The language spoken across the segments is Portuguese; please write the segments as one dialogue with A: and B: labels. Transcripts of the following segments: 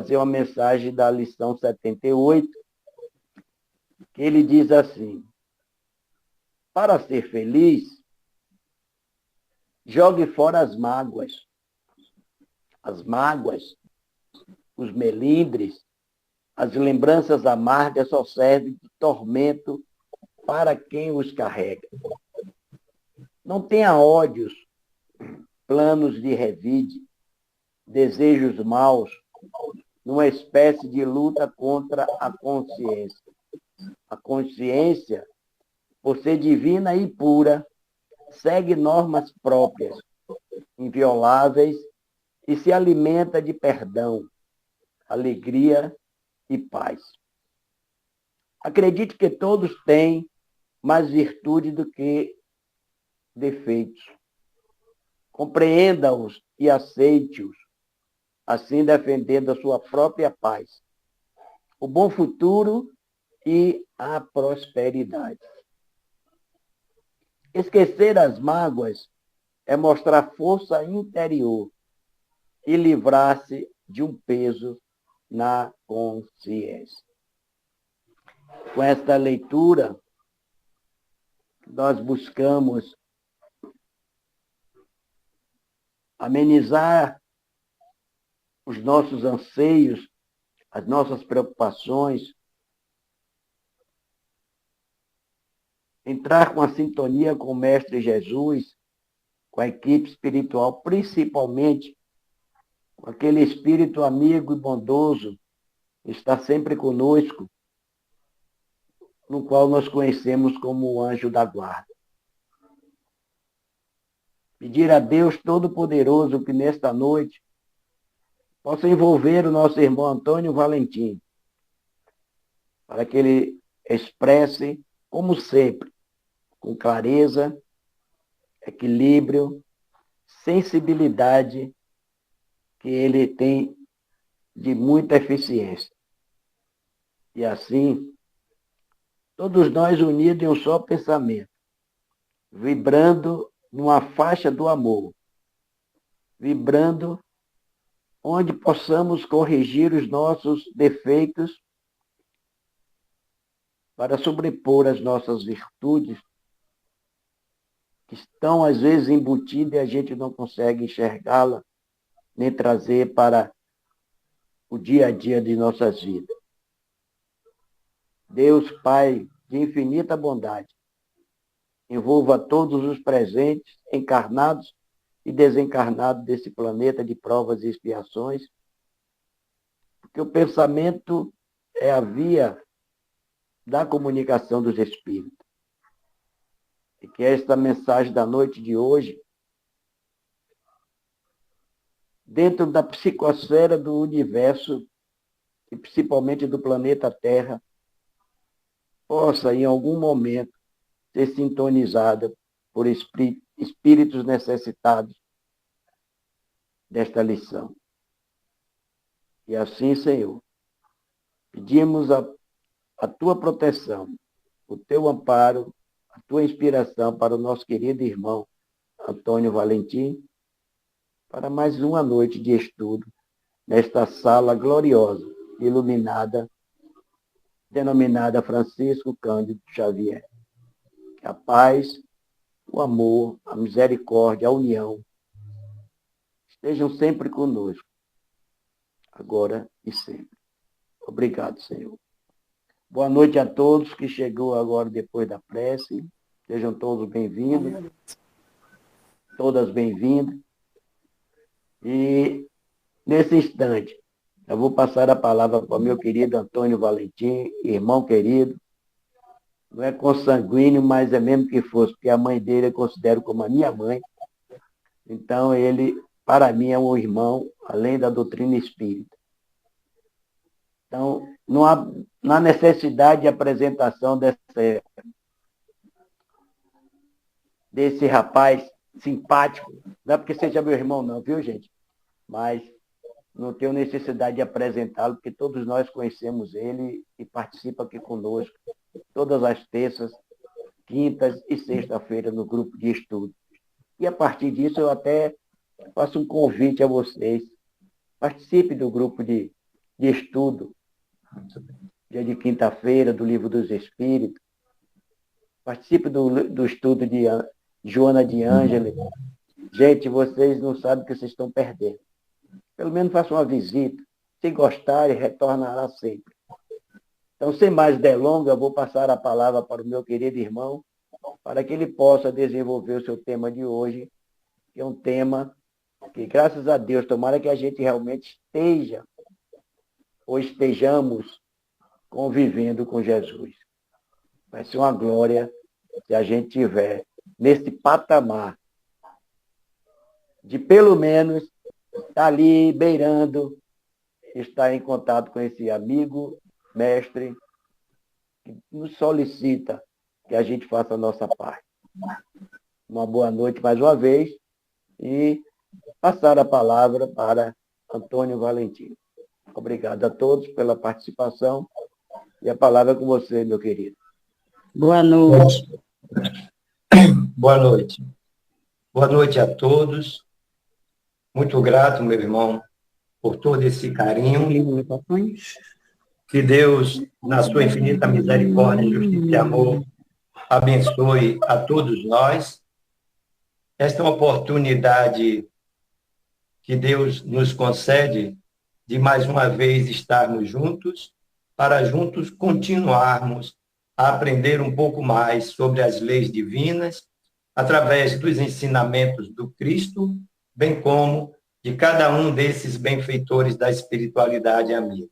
A: ser uma mensagem da lição 78, que ele diz assim: para ser feliz, jogue fora as mágoas, os melindres, as lembranças amargas só servem de tormento para quem os carrega. Não tenha ódios, planos de revide, desejos maus, numa espécie de luta contra a consciência. A consciência, por ser divina e pura, segue normas próprias, invioláveis, e se alimenta de perdão, alegria e paz. Acredite que todos têm mais virtude do que defeitos. Compreenda-os e aceite-os, assim defendendo a sua própria paz, o bom futuro e a prosperidade. Esquecer as mágoas é mostrar força interior e livrar-se de um peso na consciência. Com esta leitura, nós buscamos amenizar os nossos anseios, as nossas preocupações, entrar com a sintonia com o Mestre Jesus, com a equipe espiritual, principalmente com aquele espírito amigo e bondoso que está sempre conosco, no qual nós conhecemos como o anjo da guarda. Pedir a Deus Todo-Poderoso que nesta noite possa envolver o nosso irmão Antônio Valentim, para que ele expresse, como sempre, com clareza, equilíbrio, sensibilidade, que ele tem de muita eficiência. E assim, todos nós unidos em um só pensamento, vibrando numa faixa do amor, vibrando onde possamos corrigir os nossos defeitos para sobrepor as nossas virtudes, que estão às vezes embutidas e a gente não consegue enxergá-la, nem trazer para o dia a dia de nossas vidas. Deus, Pai de infinita bondade, envolva todos os presentes, encarnados e desencarnados desse planeta de provas e expiações, porque o pensamento é a via da comunicação dos espíritos. E que esta mensagem da noite de hoje, dentro da psicosfera do universo, e principalmente do planeta Terra, possa, em algum momento, ser sintonizada por espíritos necessitados desta lição. E assim, Senhor, pedimos a tua proteção, o teu amparo, a tua inspiração para o nosso querido irmão Antônio Valentim, para mais uma noite de estudo nesta sala gloriosa, iluminada, denominada Francisco Cândido Xavier. Que a paz, o amor, a misericórdia, a união estejam sempre conosco, agora e sempre. Obrigado, Senhor. Boa noite a todos que chegou agora depois da prece. Sejam todos bem-vindos, todas bem-vindas. E, nesse instante, eu vou passar a palavra para o meu querido Antônio Valentim, irmão querido. Não é consanguíneo, mas é mesmo que fosse, porque a mãe dele eu considero como a minha mãe. Então, ele, para mim, é um irmão, além da doutrina espírita. Então, não há necessidade de apresentação desse rapaz simpático. Não é porque seja meu irmão, não, viu, gente? Mas não tenho necessidade de apresentá-lo, porque todos nós conhecemos ele e participa aqui conosco todas as terças, quintas e sexta-feira no grupo de estudo. E a partir disso eu até faço um convite a vocês. Participe do grupo de de estudo, dia de quinta-feira, do Livro dos Espíritos. Participe do estudo de Joana de Ângeles. Gente, vocês não sabem o que vocês estão perdendo. Pelo menos façam uma visita. Se gostarem, retornará sempre. Então, sem mais delongas, eu vou passar a palavra para o meu querido irmão, para que ele possa desenvolver o seu tema de hoje, que é um tema que, graças a Deus, tomara que a gente realmente esteja ou estejamos convivendo com Jesus. Vai ser uma glória se a gente tiver nesse patamar de, pelo menos, estar ali beirando, estar em contato com esse amigo, mestre, que nos solicita que a gente faça a nossa parte. Uma boa noite mais uma vez e passar a palavra para Antônio Valentim. Obrigado a todos pela participação e a palavra é com você, meu querido.
B: Boa noite.
C: Boa noite. Boa noite a todos. Muito grato, meu irmão, por todo esse carinho. Que Deus, na sua infinita misericórdia, justiça e amor, abençoe a todos nós. Esta oportunidade que Deus nos concede de mais uma vez estarmos juntos, para juntos continuarmos a aprender um pouco mais sobre as leis divinas, através dos ensinamentos do Cristo, bem como de cada um desses benfeitores da espiritualidade amiga.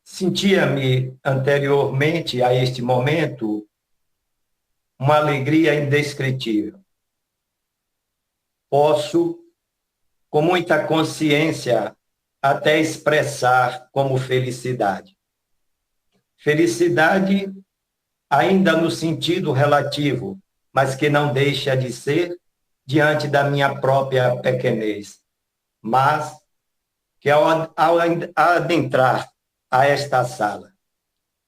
C: Sentia-me anteriormente a este momento uma alegria indescritível. Posso, com muita consciência, até expressar como felicidade. Felicidade ainda no sentido relativo, mas que não deixa de ser diante da minha própria pequenez. Mas que ao adentrar a esta sala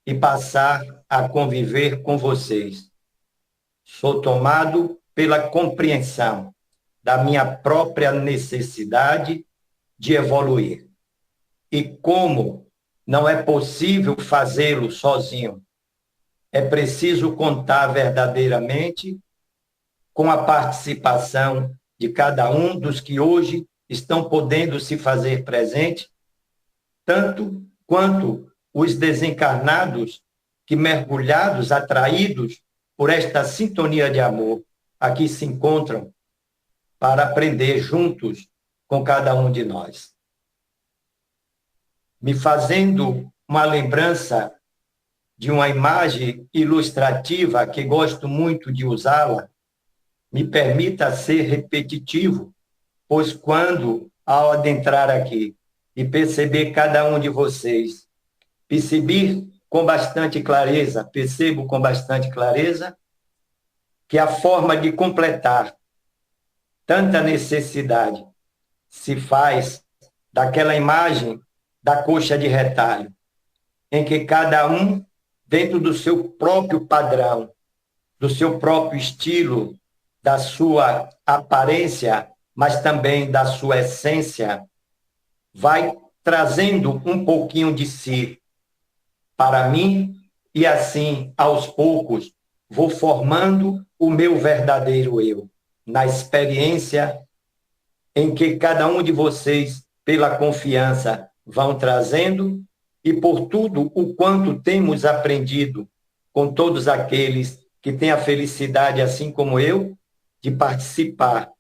C: e passar a conviver com vocês, sou tomado pela compreensão da minha própria necessidade de evoluir. E como não é possível fazê-lo sozinho, é preciso contar verdadeiramente com a participação de cada um dos que hoje estão podendo se fazer presente, tanto quanto os desencarnados que, mergulhados, atraídos por esta sintonia de amor, aqui se encontram para aprender juntos com cada um de nós. Me fazendo uma lembrança de uma imagem ilustrativa que gosto muito de usá-la, me permita ser repetitivo, pois quando, ao adentrar aqui e perceber cada um de vocês, percebo com bastante clareza que a forma de completar tanta necessidade se faz daquela imagem da coxa de retalho, em que cada um, dentro do seu próprio padrão, do seu próprio estilo, da sua aparência, mas também da sua essência, vai trazendo um pouquinho de si para mim e assim, aos poucos, vou formando o meu verdadeiro eu, na experiência em que cada um de vocês, pela confiança, vão trazendo e por tudo o quanto temos aprendido com todos aqueles que têm a felicidade, assim como eu, de participar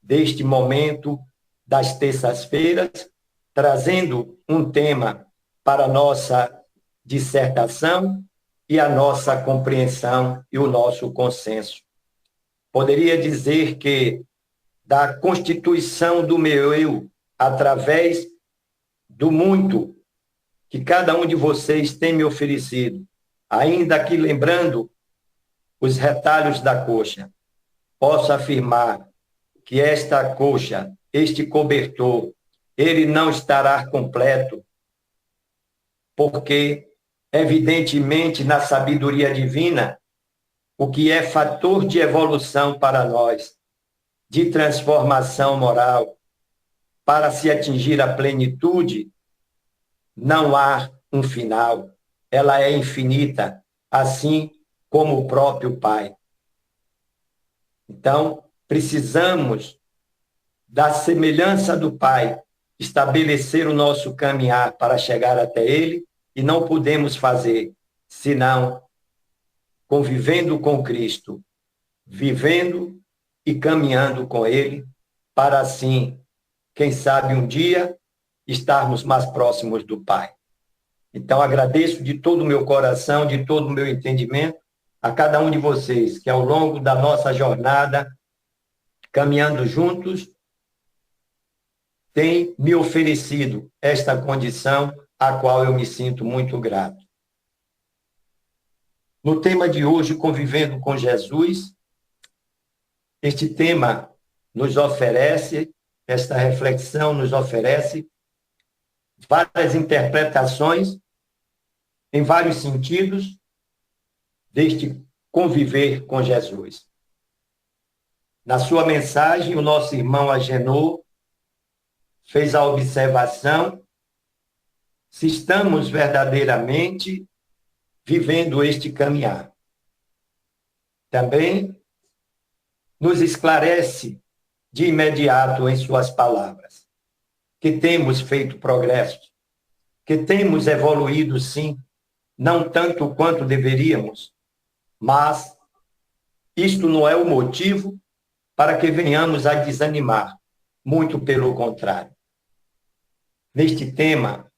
C: deste momento das terças-feiras, trazendo um tema para a nossa dissertação e a nossa compreensão e o nosso consenso. Poderia dizer que da constituição do meu eu, através do muito que cada um de vocês tem me oferecido, ainda aqui lembrando os retalhos da coxa, posso afirmar que esta coxa, este cobertor, ele não estará completo, porque, evidentemente, na sabedoria divina, o que é fator de evolução para nós, de transformação moral, para se atingir a plenitude, não há um final. Ela é infinita, assim como o próprio Pai. Então, precisamos da semelhança do Pai, estabelecer o nosso caminhar para chegar até Ele, e não podemos fazer senão convivendo com Cristo, vivendo e caminhando com Ele, para assim, quem sabe um dia, estarmos mais próximos do Pai. Então, agradeço de todo o meu coração, de todo o meu entendimento, a cada um de vocês, que ao longo da nossa jornada, caminhando juntos, tem me oferecido esta condição, a qual eu me sinto muito grato. No tema de hoje, Convivendo com Jesus, este tema nos oferece, esta reflexão nos oferece várias interpretações, em vários sentidos, deste conviver com Jesus. Na sua mensagem, o nosso irmão Agenor fez a observação se estamos verdadeiramente vivendo este caminhar. Também nos esclarece de imediato em suas palavras que temos feito progressos, que temos evoluído, sim, não tanto quanto deveríamos, mas isto não é o motivo para que venhamos a desanimar, muito pelo contrário. Neste tema,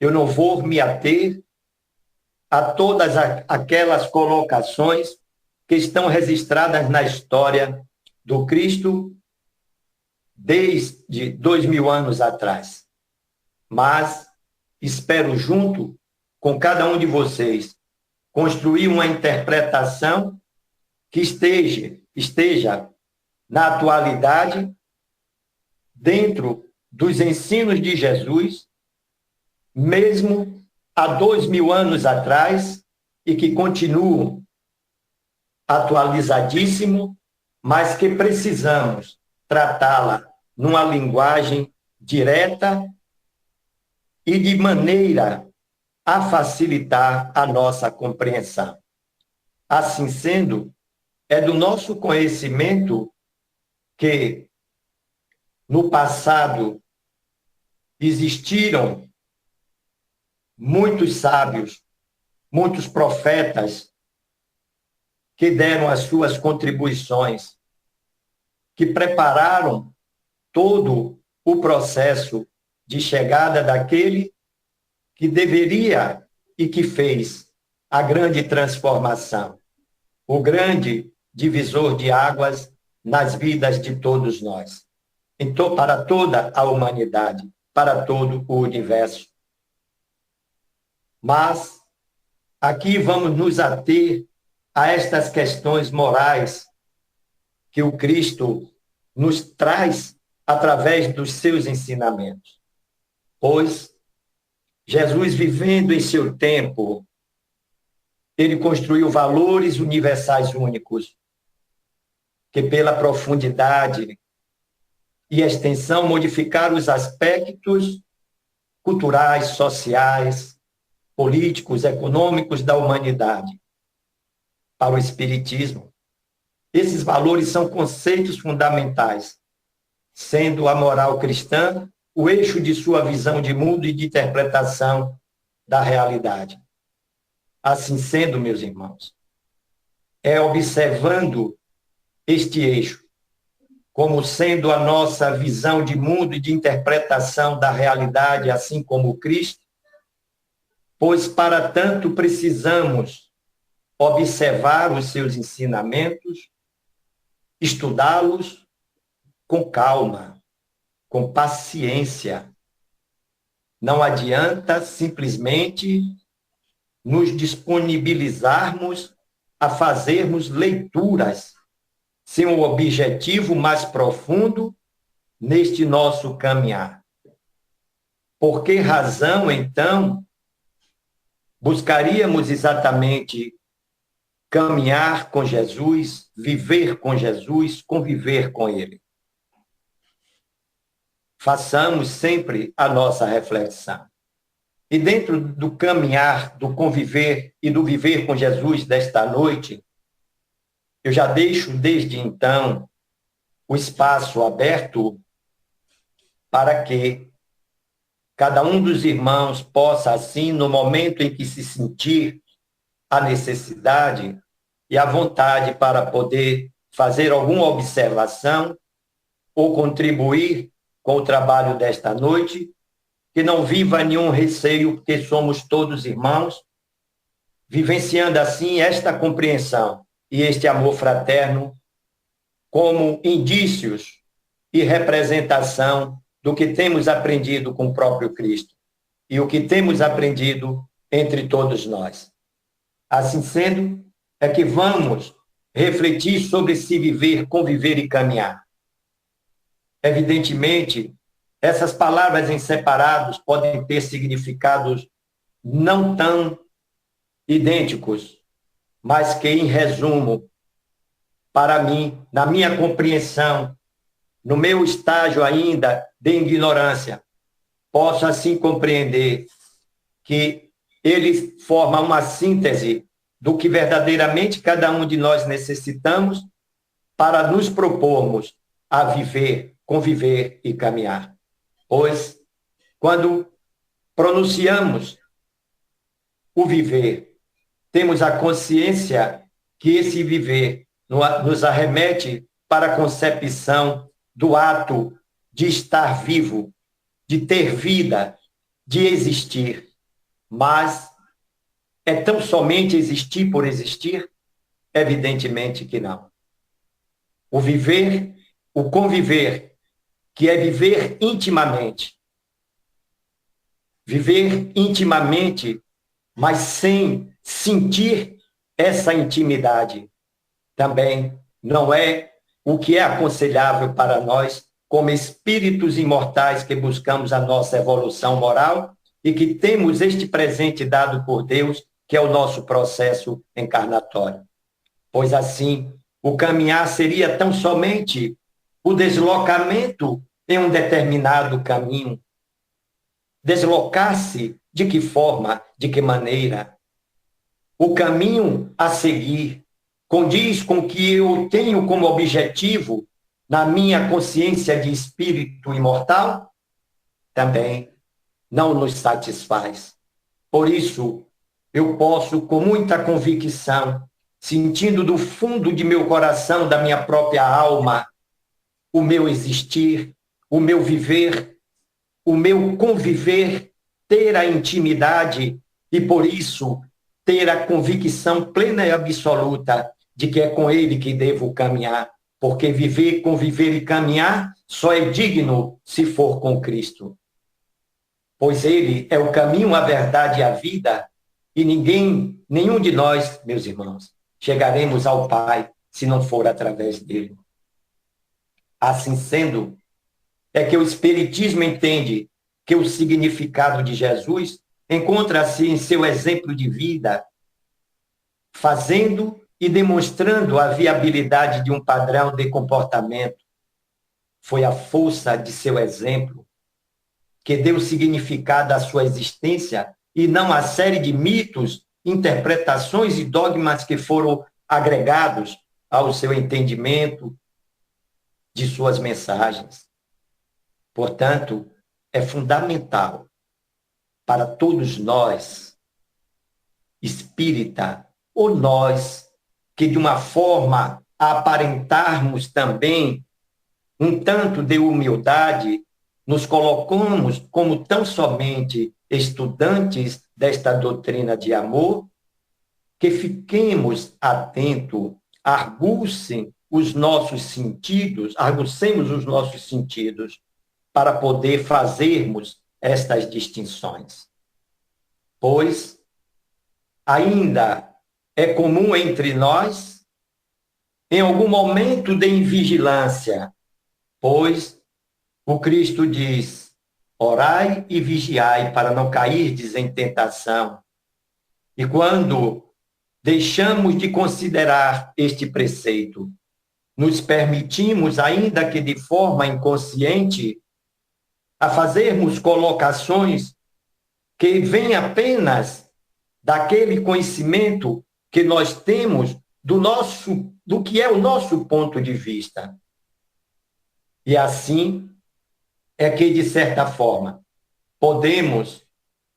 C: eu não vou me ater a todas aquelas colocações que estão registradas na história do Cristo desde 2000 anos atrás. Mas espero, junto com cada um de vocês, construir uma interpretação que esteja na atualidade, dentro dos ensinos de Jesus, mesmo há 2000 anos atrás, e que continuam atualizadíssimo, mas que precisamos tratá-la numa linguagem direta e de maneira a facilitar a nossa compreensão. Assim sendo, é do nosso conhecimento que, no passado, existiram muitos sábios, muitos profetas que deram as suas contribuições, que prepararam todo o processo de chegada daquele que deveria e que fez a grande transformação, o grande divisor de águas nas vidas de todos nós. Então, para toda a humanidade, para todo o universo. Mas aqui vamos nos ater a estas questões morais que o Cristo nos traz através dos seus ensinamentos. Pois Jesus, vivendo em seu tempo, ele construiu valores universais únicos, que pela profundidade e extensão modificaram os aspectos culturais, sociais, políticos, econômicos da humanidade. Para o Espiritismo, esses valores são conceitos fundamentais, sendo a moral cristã o eixo de sua visão de mundo e de interpretação da realidade. Assim sendo, meus irmãos, é observando este eixo como sendo a nossa visão de mundo e de interpretação da realidade, assim como Cristo, pois para tanto precisamos observar os seus ensinamentos, estudá-los com calma, com paciência. Não adianta simplesmente nos disponibilizarmos a fazermos leituras sem um objetivo mais profundo neste nosso caminhar. Por que razão, então, buscaríamos exatamente caminhar com Jesus, viver com Jesus, conviver com Ele? façamos sempre a nossa reflexão. E dentro do caminhar, do conviver e do viver com Jesus desta noite, eu já deixo desde então o espaço aberto para que cada um dos irmãos possa, assim, no momento em que se sentir a necessidade e a vontade para poder fazer alguma observação ou contribuir com o trabalho desta noite, que não viva nenhum receio, porque somos todos irmãos, vivenciando assim esta compreensão e este amor fraterno como indícios e representação do que temos aprendido com o próprio Cristo e o que temos aprendido entre todos nós. Assim sendo, é que vamos refletir sobre se viver, conviver e caminhar. Evidentemente, essas palavras em separados podem ter significados não tão idênticos, mas que, em resumo, para mim, na minha compreensão, no meu estágio ainda de ignorância, posso assim compreender que ele forma uma síntese do que verdadeiramente cada um de nós necessitamos para nos propormos a viver, conviver e caminhar. Pois, quando pronunciamos o viver, temos a consciência que esse viver nos arremete para a concepção do ato de estar vivo, de ter vida, de existir. Mas é tão somente existir por existir? Evidentemente que não. O viver, o conviver, que é viver intimamente. Viver intimamente, mas sem sentir essa intimidade, também não é o que é aconselhável para nós, como espíritos imortais que buscamos a nossa evolução moral e que temos este presente dado por Deus, que é o nosso processo encarnatório. Pois assim, o caminhar seria tão somente o deslocamento em um determinado caminho. Deslocar-se de que forma, de que maneira? O caminho a seguir condiz com o que eu tenho como objetivo na minha consciência de espírito imortal? Também não nos satisfaz. Por isso, eu posso, com muita convicção, sentindo do fundo de meu coração, da minha própria alma, o meu existir, o meu viver, o meu conviver, ter a intimidade e, por isso, ter a convicção plena e absoluta de que é com ele que devo caminhar, porque viver, conviver e caminhar só é digno se for com Cristo. Pois ele é o caminho, a verdade e a vida, e nenhum de nós, meus irmãos, chegaremos ao Pai se não for através dele. Assim sendo, é que o Espiritismo entende que o significado de Jesus encontra-se em seu exemplo de vida, fazendo e demonstrando a viabilidade de um padrão de comportamento. Foi a força de seu exemplo que deu significado à sua existência e não a série de mitos, interpretações e dogmas que foram agregados ao seu entendimento de suas mensagens. Portanto, é fundamental para todos nós, espírita, ou nós, que de uma forma a aparentarmos também um tanto de humildade, nos colocamos como tão somente estudantes desta doutrina de amor, que fiquemos atentos, argucem os nossos sentidos, argucemos os nossos sentidos para poder fazermos estas distinções. Pois ainda é comum entre nós, em algum momento de invigilância, pois o Cristo diz: orai e vigiai para não cairdes em tentação. E quando deixamos de considerar este preceito, nos permitimos, ainda que de forma inconsciente, a fazermos colocações que vêm apenas daquele conhecimento que nós temos do que é o nosso ponto de vista. E assim é que, de certa forma, podemos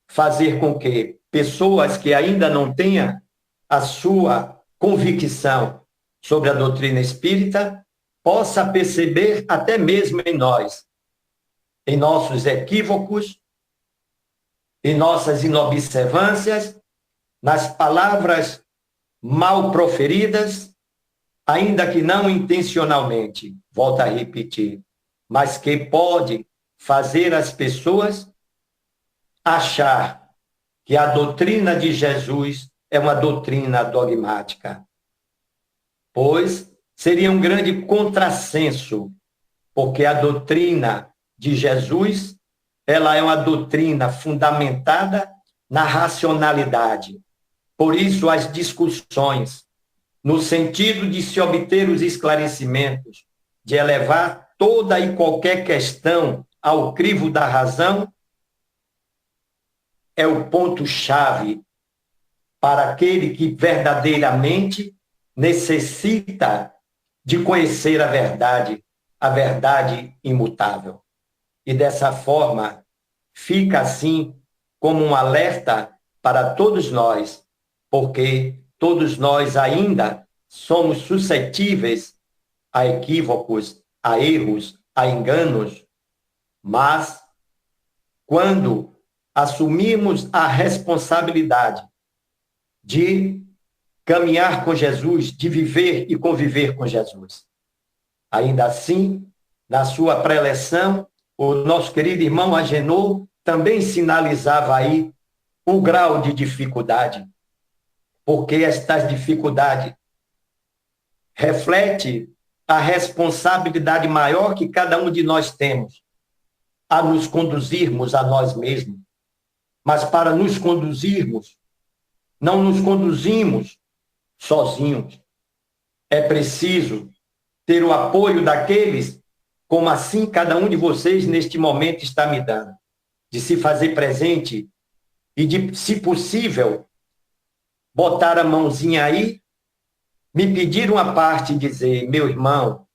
C: fazer com que pessoas que ainda não tenham a sua convicção sobre a doutrina espírita possa perceber até mesmo em nós, em nossos equívocos, em nossas inobservâncias, nas palavras mal proferidas, ainda que não intencionalmente, volto a repetir, mas que pode fazer as pessoas achar que a doutrina de Jesus é uma doutrina dogmática. Pois seria um grande contrassenso, porque a doutrina de Jesus, ela é uma doutrina fundamentada na racionalidade. Por isso, as discussões, no sentido de se obter os esclarecimentos, de elevar toda e qualquer questão ao crivo da razão, é o ponto-chave para aquele que verdadeiramente necessita de conhecer a verdade imutável. E dessa forma, fica assim como um alerta para todos nós, porque todos nós ainda somos suscetíveis a equívocos, a erros, a enganos, mas quando assumimos a responsabilidade de caminhar com Jesus, de viver e conviver com Jesus. Ainda assim, na sua preleção, o nosso querido irmão Agenor também sinalizava aí o grau de dificuldade, porque estas dificuldades refletem a responsabilidade maior que cada um de nós temos a nos conduzirmos a nós mesmos. Mas para nos conduzirmos, não nos conduzimos sozinhos. É preciso ter o apoio daqueles, como assim cada um de vocês neste momento está me dando, de se fazer presente e de, se possível, botar a mãozinha aí, me pedir uma parte e dizer: meu irmão,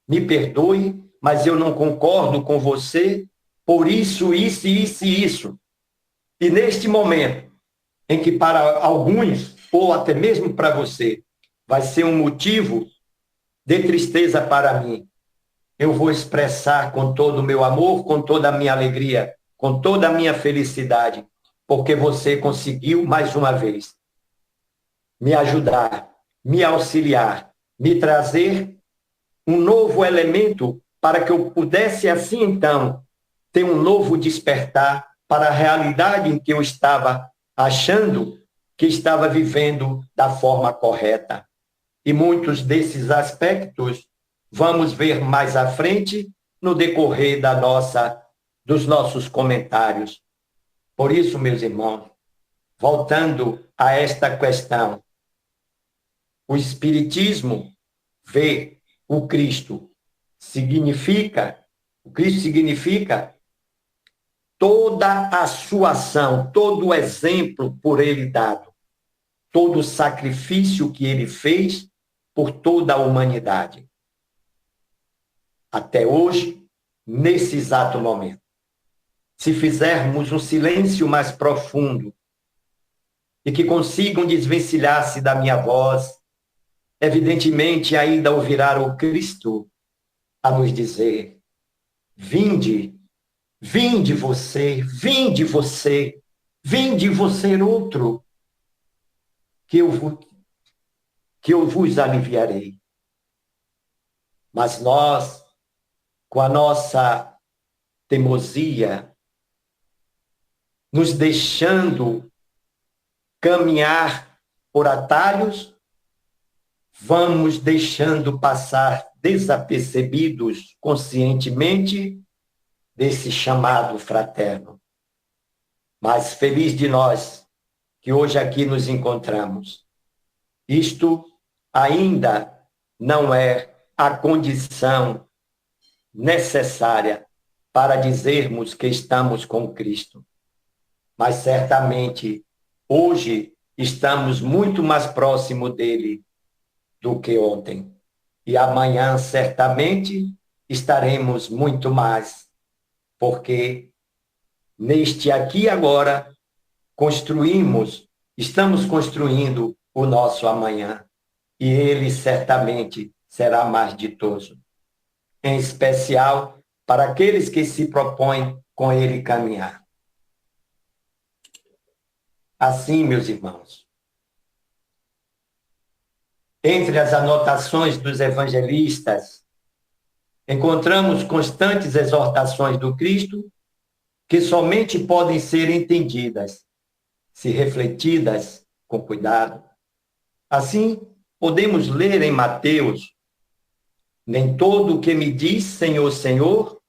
C: me perdoe, mas eu não concordo com você por isso, isso, isso e isso. E neste momento, em que para alguns, ou até mesmo para você, vai ser um motivo de tristeza para mim, eu vou expressar com todo o meu amor, com toda a minha alegria, com toda a minha felicidade, porque você conseguiu, mais uma vez, me ajudar, me auxiliar, me trazer um novo elemento para que eu pudesse, assim então, ter um novo despertar para a realidade em que eu estava achando que estava vivendo da forma correta. E muitos desses aspectos vamos ver mais à frente no decorrer dos nossos comentários. Por isso, meus irmãos, voltando a esta questão, o Espiritismo vê o Cristo significa toda a sua ação, todo o exemplo por ele dado, todo o sacrifício que ele fez por toda a humanidade. Até hoje, nesse exato momento, se fizermos um silêncio mais profundo e que consigam desvencilhar-se da minha voz, evidentemente ainda ouvirá o Cristo a nos dizer: vinde, vinde você, vinde você, vinde você outro, que eu vos aliviarei. Mas nós, com a nossa teimosia, nos deixando caminhar por atalhos, vamos deixando passar desapercebidos conscientemente desse chamado fraterno. Mas feliz de nós que hoje aqui nos encontramos. Isto ainda não é a condição necessária para dizermos que estamos com Cristo. Mas certamente, hoje, estamos muito mais próximo dele do que ontem. E amanhã, certamente, estaremos muito mais, porque neste aqui e agora, estamos construindo o nosso amanhã. E ele certamente será mais ditoso. Em especial para aqueles que se propõem com ele caminhar. Assim, meus irmãos, entre as anotações dos evangelistas, encontramos constantes exortações do Cristo que somente podem ser entendidas, se refletidas com cuidado. Assim, podemos ler em Mateus: nem todo o que me diz Senhor, Senhor,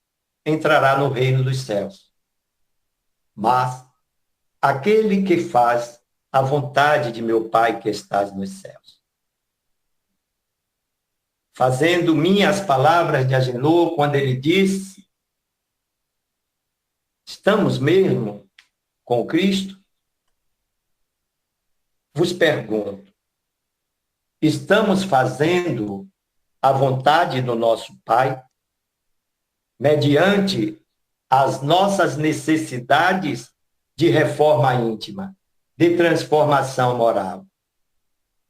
C: entrará no reino dos céus, mas aquele que faz a vontade de meu Pai que estás nos céus. Fazendo minhas palavras de Agenor, quando ele disse: estamos mesmo com Cristo? Vos pergunto, estamos fazendo a vontade do nosso Pai, mediante as nossas necessidades de reforma íntima, de transformação moral,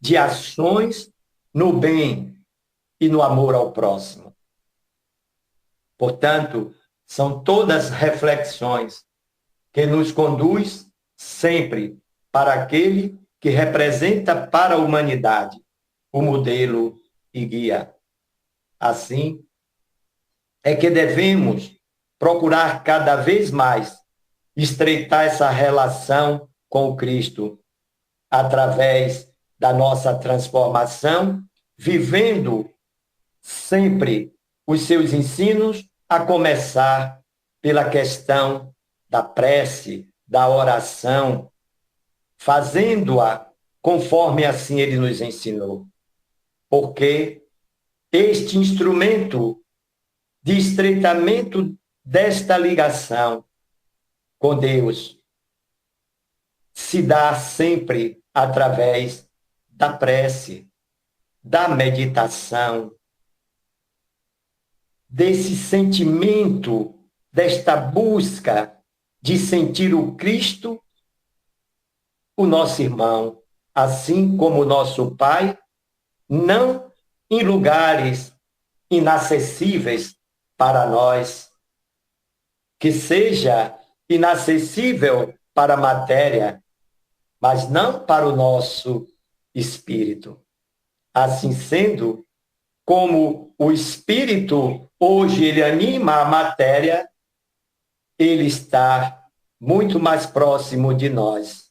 C: de ações no bem e no amor ao próximo? Portanto, são todas reflexões que nos conduz sempre para aquele que representa para a humanidade o modelo e guia. Assim, é que devemos procurar cada vez mais estreitar essa relação com o Cristo, através da nossa transformação, vivendo sempre os seus ensinos, a começar pela questão da prece, da oração, fazendo-a conforme assim ele nos ensinou. Porque este instrumento de estreitamento desta ligação com Deus se dá sempre através da prece, da meditação, desse sentimento, desta busca de sentir o Cristo, o nosso irmão, assim como o nosso Pai, não em lugares inacessíveis para nós, que seja inacessível para a matéria, mas não para o nosso espírito. Assim sendo, como o espírito hoje ele anima a matéria, ele está muito mais próximo de nós,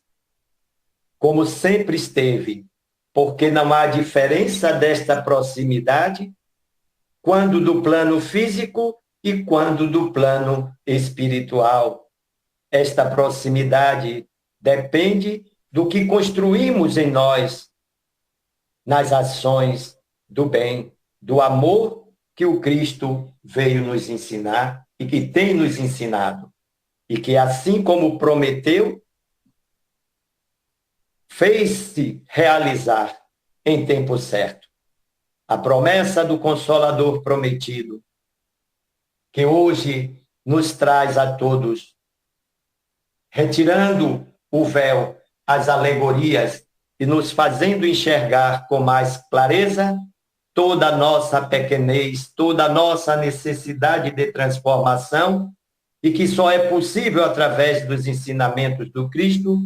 C: como sempre esteve, porque não há diferença desta proximidade quando do plano físico e quando do plano espiritual. Esta proximidade depende do que construímos em nós, nas ações do bem, do amor que o Cristo veio nos ensinar e que tem nos ensinado. E que, assim como prometeu, fez-se realizar em tempo certo. A promessa do Consolador prometido, que hoje nos traz a todos, retirando o véu, as alegorias, e nos fazendo enxergar com mais clareza toda a nossa pequenez, toda a nossa necessidade de transformação, e que só é possível através dos ensinamentos do Cristo,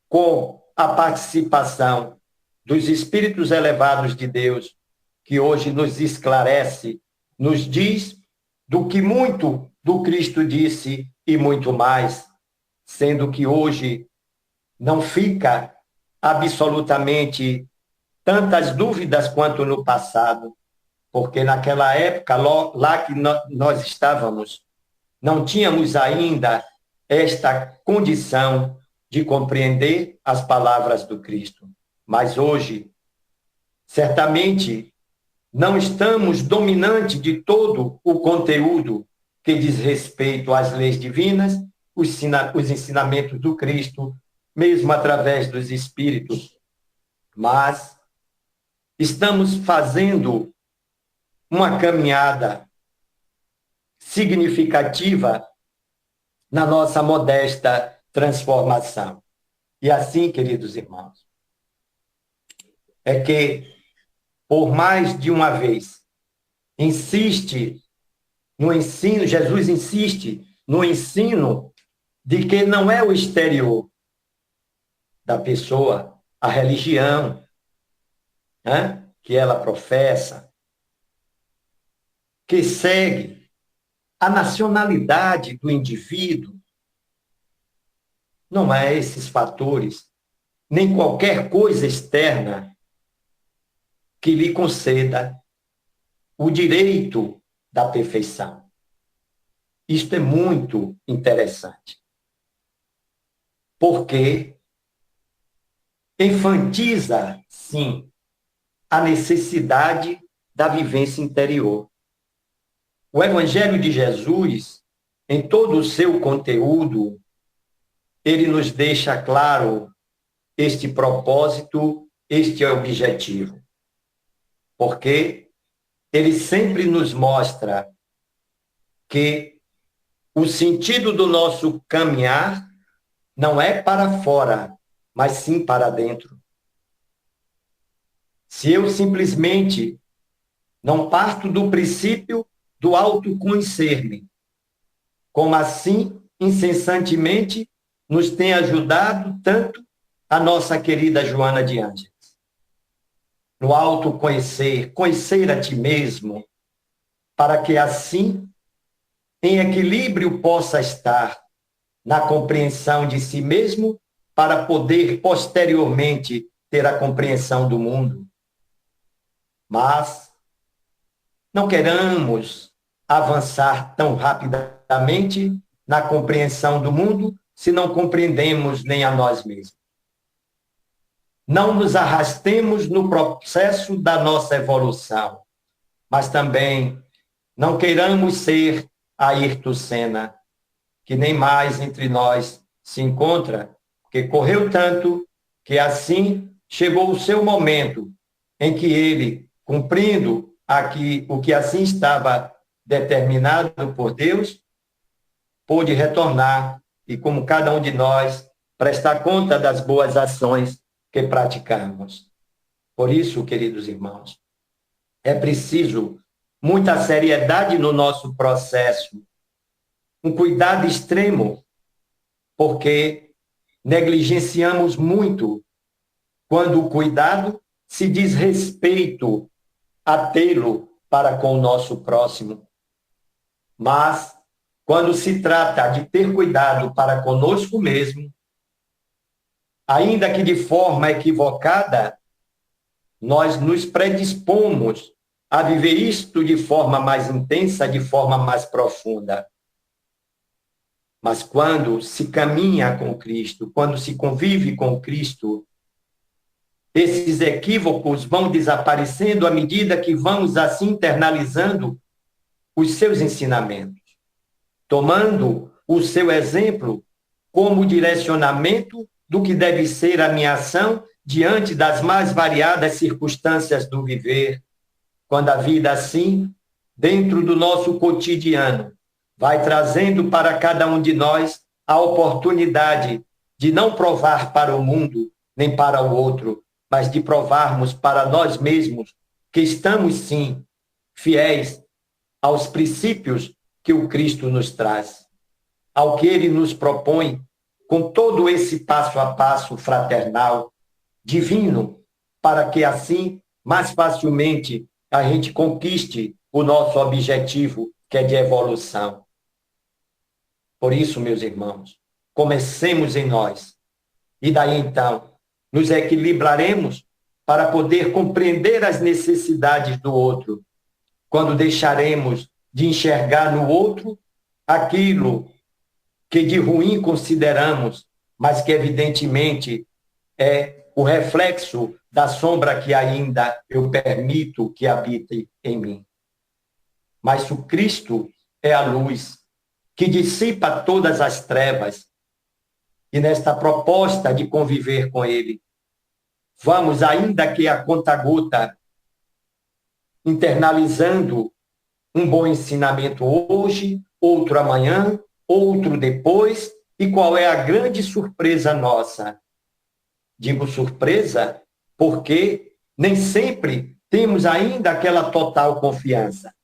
C: com a participação dos espíritos elevados de Deus, que hoje nos esclarece, nos diz do que muito do Cristo disse e muito mais, sendo que hoje não fica absolutamente tantas dúvidas quanto no passado, porque naquela época, lá que nós estávamos, não tínhamos ainda esta condição de compreender as palavras do Cristo. Mas hoje, certamente, não estamos dominantes de todo o conteúdo que diz respeito às leis divinas, os ensinamentos do Cristo, mesmo através dos Espíritos. Mas estamos fazendo uma caminhada significativa na nossa modesta transformação. E assim, queridos irmãos, é que, por mais de uma vez, insiste no ensino, Jesus insiste no ensino de que não é o exterior da pessoa, a religião, né, que ela professa, que segue a nacionalidade do indivíduo. Não é esses fatores, nem qualquer coisa externa que lhe conceda o direito da perfeição. Isto é muito interessante, porque enfatiza, sim, a necessidade da vivência interior. O Evangelho de Jesus, em todo o seu conteúdo, ele nos deixa claro este propósito, este objetivo. Porque ele sempre nos mostra que o sentido do nosso caminhar não é para fora, mas sim para dentro. Se eu simplesmente não parto do princípio do autoconhecer-me, como assim, incessantemente, nos tem ajudado tanto a nossa querida Joana de Ângeles. No autoconhecer, conhecer a ti mesmo, para que assim, em equilíbrio, possa estar na compreensão de si mesmo, para poder posteriormente ter a compreensão do mundo. Mas não queramos avançar tão rapidamente na compreensão do mundo se não compreendemos nem a nós mesmos. Não nos arrastemos no processo da nossa evolução, mas também não queiramos ser Ayrton Senna, que nem mais entre nós se encontra, porque correu tanto que assim chegou o seu momento em que ele, cumprindo o que assim estava determinado por Deus, pôde retornar e, como cada um de nós, prestar conta das boas ações que praticamos. Por isso, queridos irmãos, é preciso muita seriedade no nosso processo, um cuidado extremo, porque negligenciamos muito quando o cuidado se diz respeito a tê-lo para com o nosso próximo. Mas, quando se trata de ter cuidado para conosco mesmo, ainda que de forma equivocada, nós nos predispomos a viver isto de forma mais intensa, de forma mais profunda. Mas quando se caminha com Cristo, quando se convive com Cristo, esses equívocos vão desaparecendo à medida que vamos assim internalizando os seus ensinamentos, tomando o seu exemplo como direcionamento do que deve ser a minha ação diante das mais variadas circunstâncias do viver, quando a vida assim, dentro do nosso cotidiano, vai trazendo para cada um de nós a oportunidade de não provar para o mundo, nem para o outro, mas de provarmos para nós mesmos que estamos, sim, fiéis aos princípios que o Cristo nos traz, ao que ele nos propõe, com todo esse passo a passo fraternal, divino, para que assim, mais facilmente, a gente conquiste o nosso objetivo, que é de evolução. Por isso, meus irmãos, comecemos em nós, e daí então, nos equilibraremos para poder compreender as necessidades do outro, quando deixaremos de enxergar no outro aquilo que de ruim consideramos, mas que evidentemente é o reflexo da sombra que ainda eu permito que habite em mim. Mas o Cristo é a luz, que dissipa todas as trevas. E nesta proposta de conviver com Ele, vamos, ainda que a conta-gota, internalizando um bom ensinamento hoje, outro amanhã, outro depois. E qual é a grande surpresa nossa? Digo surpresa porque nem sempre temos ainda aquela total confiança,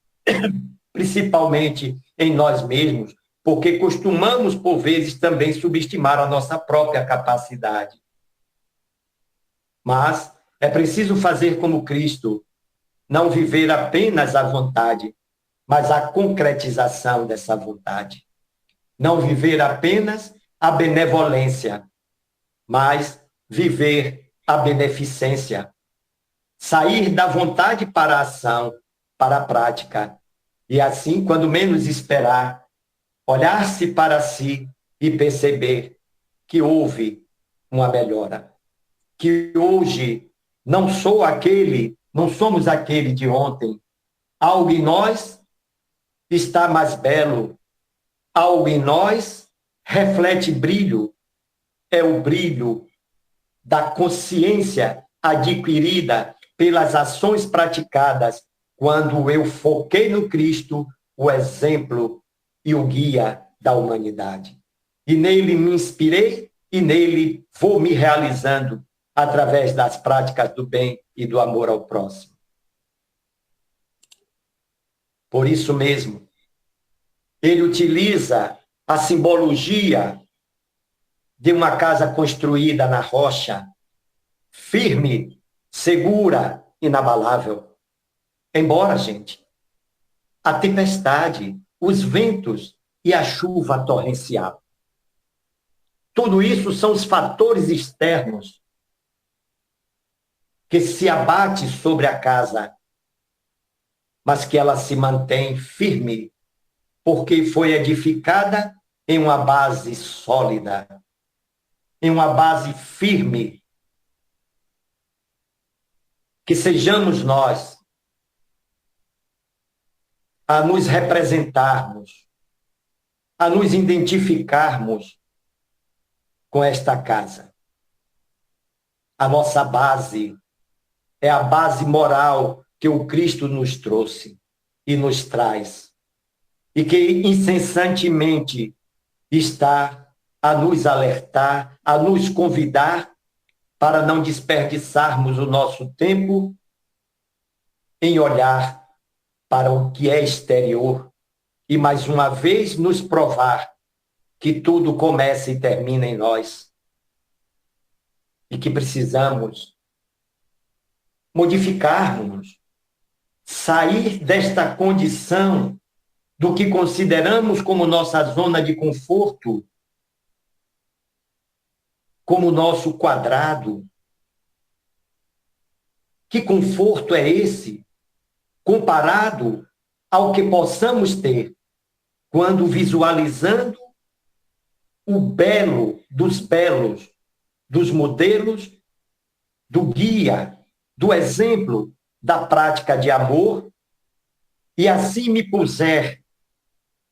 C: principalmente em nós mesmos, porque costumamos, por vezes, também subestimar a nossa própria capacidade. Mas é preciso fazer como Cristo, não viver apenas a vontade, mas a concretização dessa vontade. Não viver apenas a benevolência, mas viver a beneficência. Sair da vontade para a ação, para a prática. E assim, quando menos esperar, olhar-se para si e perceber que houve uma melhora. Que hoje não somos aquele de ontem. Algo em nós está mais belo. Algo em nós reflete brilho. É o brilho da consciência adquirida pelas ações praticadas quando eu foquei no Cristo, o exemplo e o guia da humanidade. E nele me inspirei e nele vou me realizando através das práticas do bem e do amor ao próximo. Por isso mesmo, ele utiliza a simbologia de uma casa construída na rocha, firme, segura, inabalável. Embora, gente, a tempestade, os ventos e a chuva torrencial. Tudo isso são os fatores externos que se abatem sobre a casa, mas que ela se mantém firme, porque foi edificada em uma base sólida, em uma base firme. Que sejamos nós a nos representarmos, a nos identificarmos com esta casa. A nossa base é a base moral que o Cristo nos trouxe e nos traz, e que incessantemente está a nos alertar, a nos convidar para não desperdiçarmos o nosso tempo em olhar para o que é exterior e, mais uma vez, nos provar que tudo começa e termina em nós e que precisamos modificarmos, sair desta condição do que consideramos como nossa zona de conforto, como nosso quadrado. Que conforto é esse, comparado ao que possamos ter quando visualizando o belo dos belos, dos modelos, do guia, do exemplo da prática de amor, e assim me puser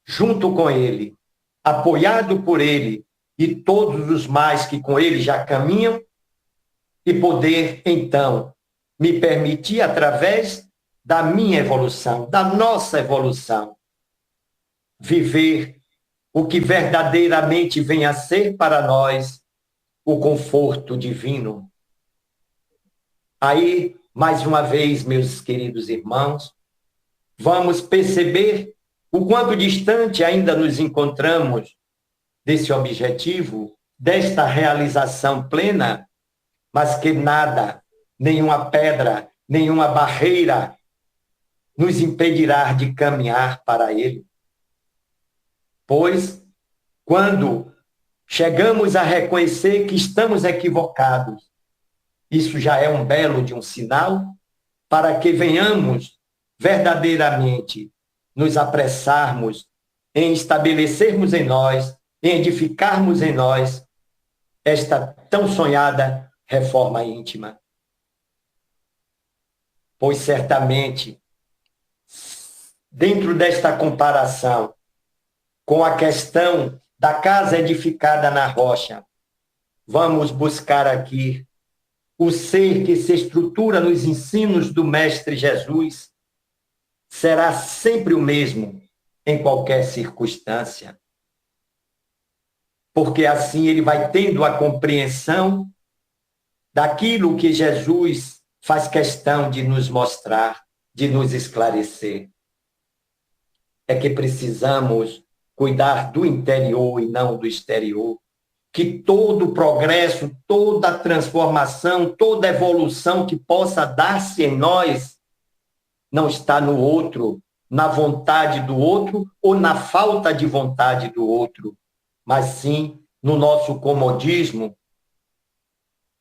C: junto com ele, apoiado por ele e todos os mais que com ele já caminham, e poder, então, me permitir, através da minha evolução, da nossa evolução, viver o que verdadeiramente vem a ser para nós o conforto divino. Aí, mais uma vez, meus queridos irmãos, vamos perceber o quanto distante ainda nos encontramos desse objetivo, desta realização plena, mas que nada, nenhuma pedra, nenhuma barreira nos impedirá de caminhar para ele. Pois, quando chegamos a reconhecer que estamos equivocados, isso já é um belo de um sinal para que venhamos verdadeiramente nos apressarmos em estabelecermos em nós, em edificarmos em nós esta tão sonhada reforma íntima. Pois certamente, dentro desta comparação com a questão da casa edificada na rocha. Vamos buscar aqui o ser que se estrutura nos ensinos do Mestre Jesus será sempre o mesmo em qualquer circunstância. Porque assim ele vai tendo a compreensão daquilo que Jesus faz questão de nos mostrar, de nos esclarecer. É que precisamos cuidar do interior e não do exterior. Que todo o progresso, toda a transformação, toda a evolução que possa dar-se em nós não está no outro, na vontade do outro ou na falta de vontade do outro, mas sim no nosso comodismo,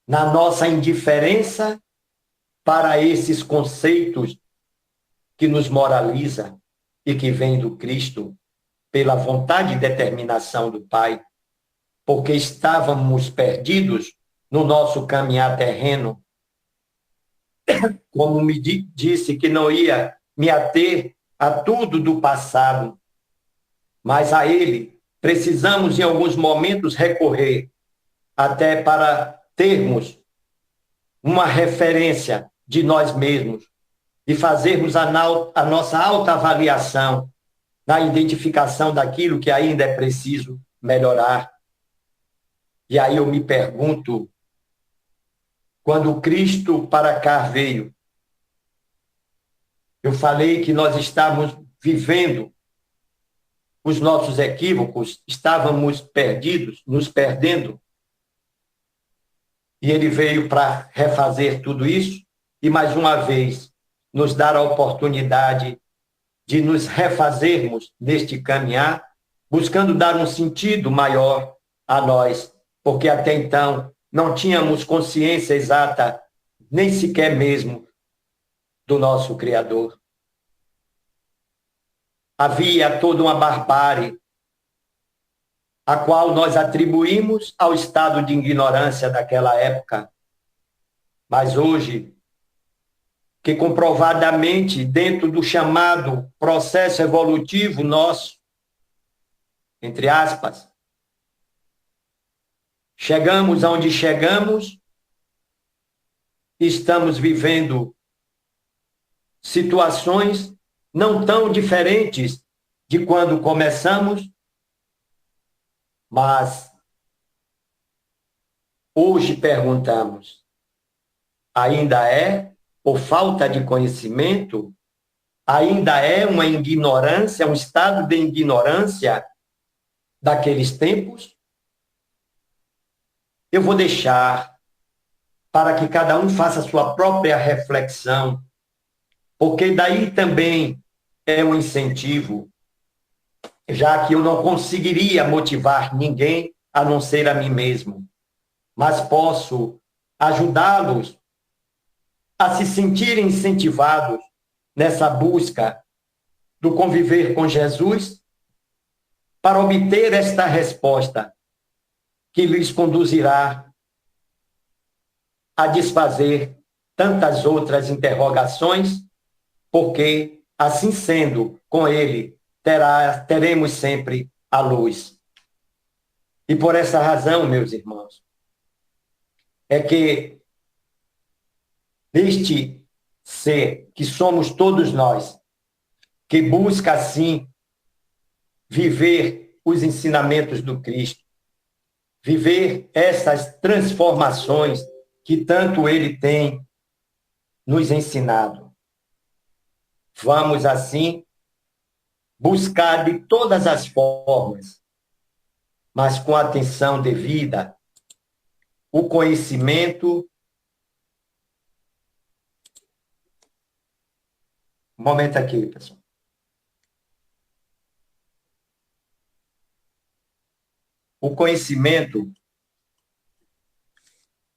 C: na nossa indiferença para esses conceitos que nos moraliza e que vem do Cristo pela vontade e determinação do Pai, porque estávamos perdidos no nosso caminhar terreno. Como me disse que não ia me ater a tudo do passado, mas a ele precisamos em alguns momentos recorrer até para termos uma referência de nós mesmos e fazermos a nossa autoavaliação na identificação daquilo que ainda é preciso melhorar. E aí eu me pergunto, quando Cristo para cá veio, eu falei que nós estávamos vivendo os nossos equívocos, estávamos perdidos, nos perdendo, e ele veio para refazer tudo isso e, mais uma vez, nos dar a oportunidade de nos refazermos neste caminhar, buscando dar um sentido maior a nós, porque até então não tínhamos consciência exata, nem sequer mesmo, do nosso Criador. Havia toda uma barbárie, a qual nós atribuímos ao estado de ignorância daquela época. Mas hoje, que comprovadamente, dentro do chamado processo evolutivo nosso, entre aspas, chegamos aonde chegamos, estamos vivendo situações não tão diferentes de quando começamos, mas hoje perguntamos, ainda é por falta de conhecimento? Ainda é uma ignorância, um estado de ignorância daqueles tempos? Eu vou deixar para que cada um faça a sua própria reflexão, porque daí também é um incentivo, já que eu não conseguiria motivar ninguém a não ser a mim mesmo, mas posso ajudá-los a se sentirem incentivados nessa busca do conviver com Jesus para obter esta resposta que lhes conduzirá a desfazer tantas outras interrogações, porque, assim sendo, com ele teremos sempre a luz. E por essa razão, meus irmãos, é que este ser que somos todos nós, que busca, assim, viver os ensinamentos do Cristo, viver essas transformações que tanto ele tem nos ensinado. Vamos, assim, buscar de todas as formas, mas com atenção devida, o conhecimento. Um momento aqui, pessoal. O conhecimento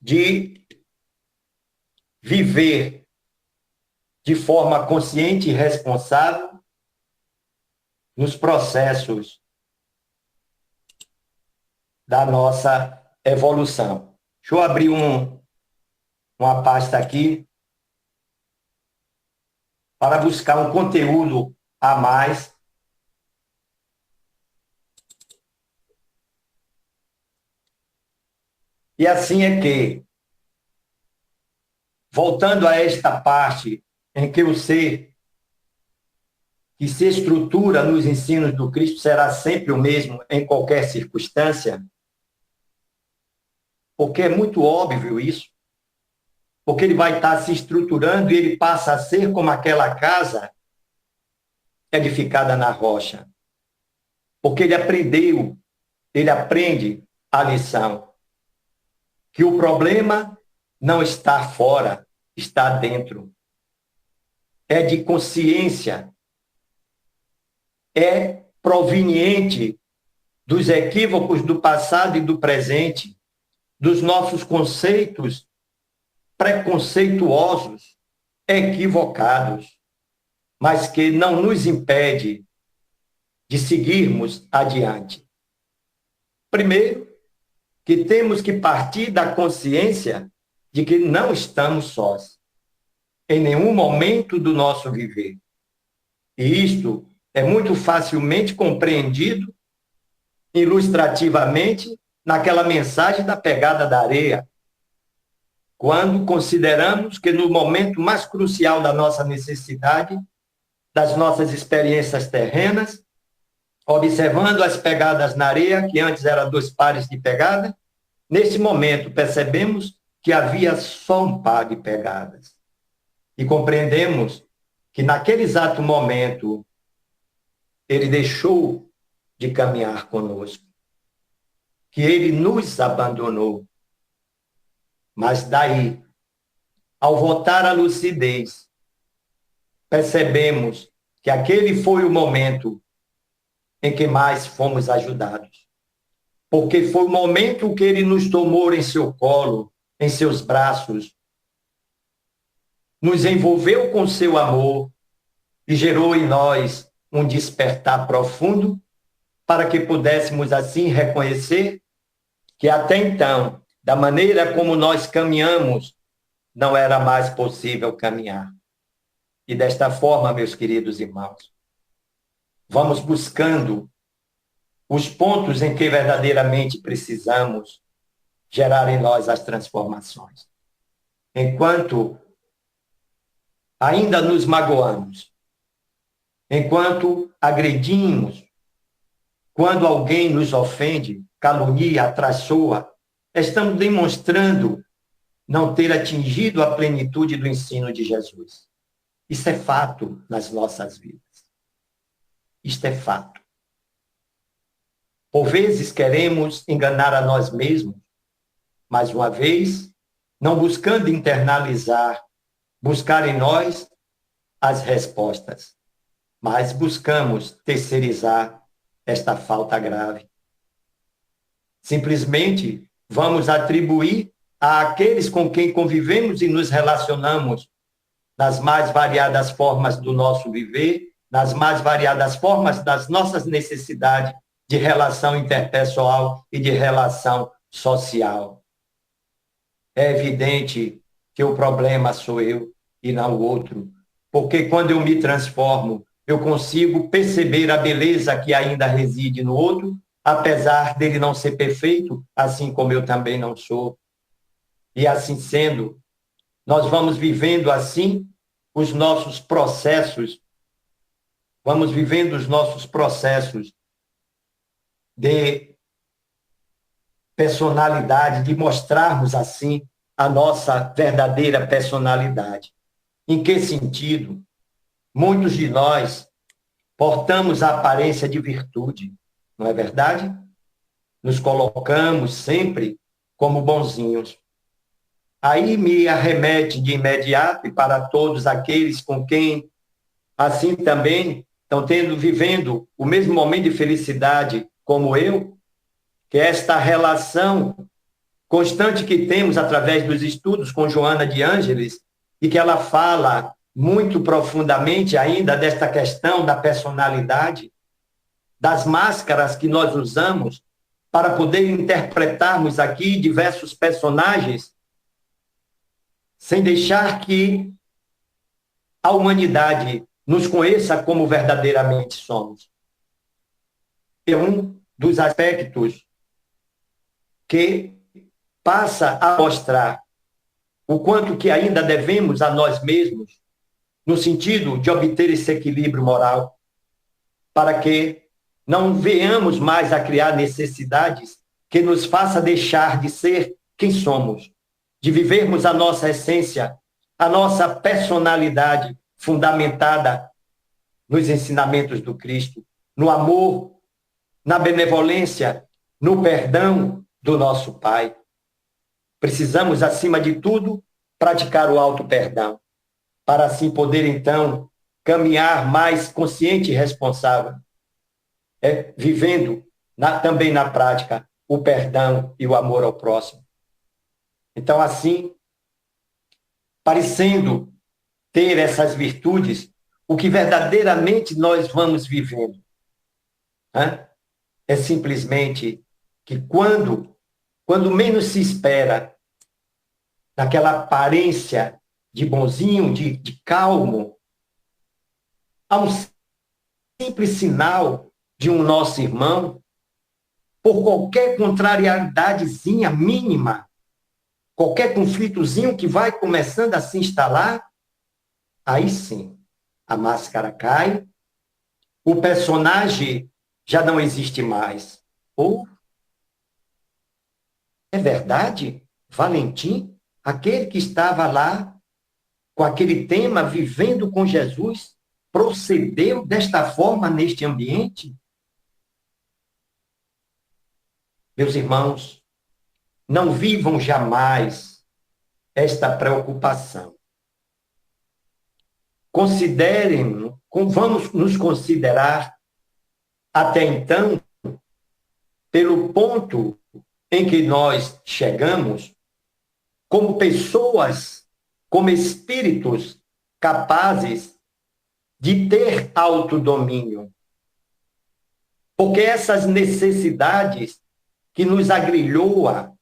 C: de viver de forma consciente e responsável nos processos da nossa evolução. Deixa eu abrir uma pasta aqui para buscar um conteúdo a mais E assim é que, voltando a esta parte em que o ser que se estrutura nos ensinos do Cristo será sempre o mesmo em qualquer circunstância, porque é muito óbvio isso, porque ele vai estar se estruturando e ele passa a ser como aquela casa edificada na rocha, porque ele aprende a lição, que o problema não está fora, está dentro. É de consciência, é proveniente dos equívocos do passado e do presente, dos nossos conceitos preconceituosos, equivocados, mas que não nos impede de seguirmos adiante. Primeiro, que temos que partir da consciência de que não estamos sós, em nenhum momento do nosso viver. E isto é muito facilmente compreendido, ilustrativamente, naquela mensagem da pegada da areia, quando consideramos que no momento mais crucial da nossa necessidade, das nossas experiências terrenas, observando as pegadas na areia, que antes eram 2 pares de pegada, nesse momento percebemos que havia só um par de pegadas. E compreendemos que naquele exato momento ele deixou de caminhar conosco, que ele nos abandonou. Mas daí, ao voltar à lucidez, percebemos que aquele foi o momento em que mais fomos ajudados. Porque foi o momento que ele nos tomou em seu colo, em seus braços, nos envolveu com seu amor e gerou em nós um despertar profundo para que pudéssemos assim reconhecer que até então, da maneira como nós caminhamos, não era mais possível caminhar. E desta forma, meus queridos irmãos, vamos buscando os pontos em que verdadeiramente precisamos gerar em nós as transformações. Enquanto ainda nos magoamos, enquanto agredimos, quando alguém nos ofende, calunia, atraiçoa, estamos demonstrando não ter atingido a plenitude do ensino de Jesus. Isso é fato nas nossas vidas. Isto é fato. Por vezes queremos enganar a nós mesmos, mais uma vez, não buscando internalizar, buscar em nós as respostas, mas buscamos terceirizar esta falta grave. Simplesmente vamos atribuir àqueles com quem convivemos e nos relacionamos nas mais variadas formas do nosso viver, nas mais variadas formas das nossas necessidades de relação interpessoal e de relação social. É evidente que o problema sou eu e não o outro, porque quando eu me transformo, eu consigo perceber a beleza que ainda reside no outro, apesar dele não ser perfeito, assim como eu também não sou. E assim sendo, nós vamos vivendo assim os nossos processos, vamos vivendo os nossos processos de personalidade, de mostrarmos assim a nossa verdadeira personalidade. Em que sentido? Muitos de nós portamos a aparência de virtude, não é verdade? Nos colocamos sempre como bonzinhos. Aí me arremete de imediato e para todos aqueles com quem assim também estão vivendo o mesmo momento de felicidade como eu, que é esta relação constante que temos através dos estudos com Joana de Ângeles, e que ela fala muito profundamente ainda desta questão da personalidade, das máscaras que nós usamos para poder interpretarmos aqui diversos personagens, sem deixar que a humanidade nos conheça como verdadeiramente somos. É um dos aspectos que passa a mostrar o quanto que ainda devemos a nós mesmos, no sentido de obter esse equilíbrio moral, para que não venhamos mais a criar necessidades que nos faça deixar de ser quem somos, de vivermos a nossa essência, a nossa personalidade fundamentada nos ensinamentos do Cristo, no amor, na benevolência, no perdão do nosso Pai. Precisamos, acima de tudo, praticar o auto-perdão, para assim poder, então, caminhar mais consciente e responsável, vivendo também na prática o perdão e o amor ao próximo. Então, assim, parecendo ter essas virtudes, o que verdadeiramente nós vamos vivendo é simplesmente que quando menos se espera, naquela aparência de bonzinho, de calmo, há um simples sinal de um nosso irmão, por qualquer contrariedadezinha mínima, qualquer conflitozinho que vai começando a se instalar, aí sim, a máscara cai, o personagem já não existe mais. Ou, é verdade, Valentim, aquele que estava lá com aquele tema, vivendo com Jesus, procedeu desta forma neste ambiente? Meus irmãos, não vivam jamais esta preocupação. Considerem, vamos nos considerar até então, pelo ponto em que nós chegamos, como pessoas, como espíritos capazes de ter autodomínio. Porque essas necessidades que nos agrilhoa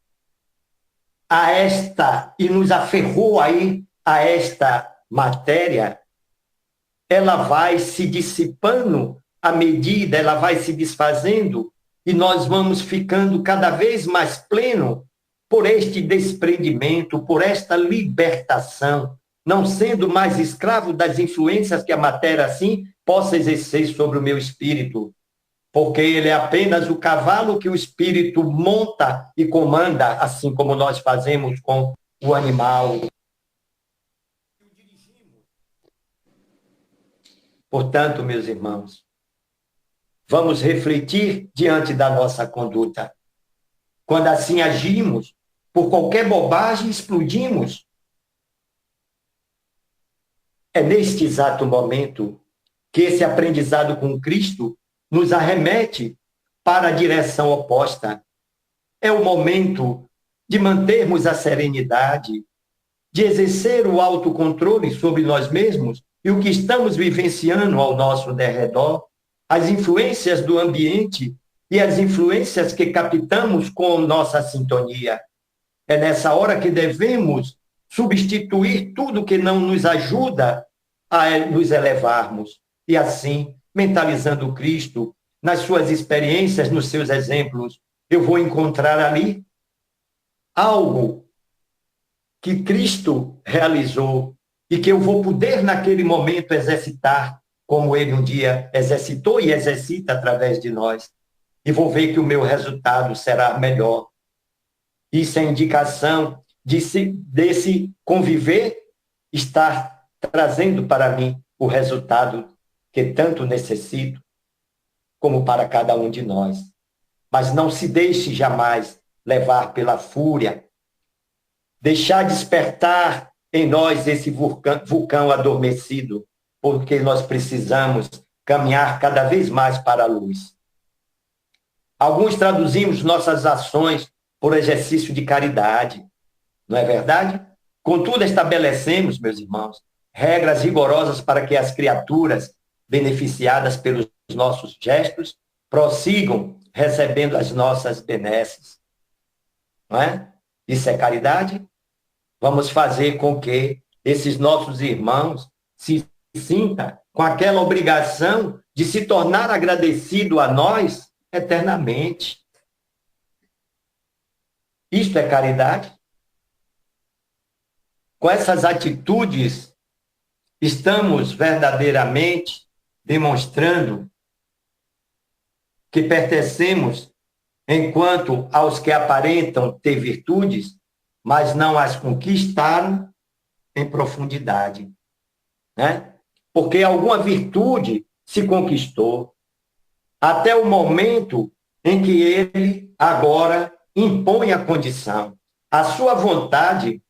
C: a esta e nos aferrou aí a esta matéria, ela vai se dissipando à medida, ela vai se desfazendo e nós vamos ficando cada vez mais pleno por este desprendimento, por esta libertação, não sendo mais escravo das influências que a matéria assim possa exercer sobre o meu espírito, porque ele é apenas o cavalo que o espírito monta e comanda, assim como nós fazemos com o animal. Portanto, meus irmãos, vamos refletir diante da nossa conduta. Quando assim agimos, por qualquer bobagem, explodimos. É neste exato momento que esse aprendizado com Cristo nos arremete para a direção oposta. É o momento de mantermos a serenidade, de exercer o autocontrole sobre nós mesmos e o que estamos vivenciando ao nosso derredor, as influências do ambiente e as influências que captamos com nossa sintonia. É nessa hora que devemos substituir tudo que não nos ajuda a nos elevarmos. E assim, mentalizando Cristo, nas suas experiências, nos seus exemplos, eu vou encontrar ali algo que Cristo realizou e que eu vou poder, naquele momento, exercitar, como ele um dia exercitou e exercita através de nós. E vou ver que o meu resultado será melhor. Isso é indicação desse conviver estar trazendo para mim o resultado que tanto necessito, como para cada um de nós. Mas não se deixe jamais levar pela fúria, deixar despertar em nós esse vulcão adormecido, porque nós precisamos caminhar cada vez mais para a luz. Alguns traduzimos nossas ações por exercício de caridade, não é verdade? Contudo, estabelecemos, meus irmãos, regras rigorosas para que as criaturas beneficiadas pelos nossos gestos prossigam recebendo as nossas benesses. Não é? Isso é caridade? Vamos fazer com que esses nossos irmãos se sintam com aquela obrigação de se tornar agradecido a nós eternamente. Isto é caridade? Com essas atitudes, estamos verdadeiramente demonstrando que pertencemos enquanto aos que aparentam ter virtudes, mas não as conquistaram em profundidade, né? Porque alguma virtude se conquistou até o momento em que ele agora impõe a condição. A sua vontade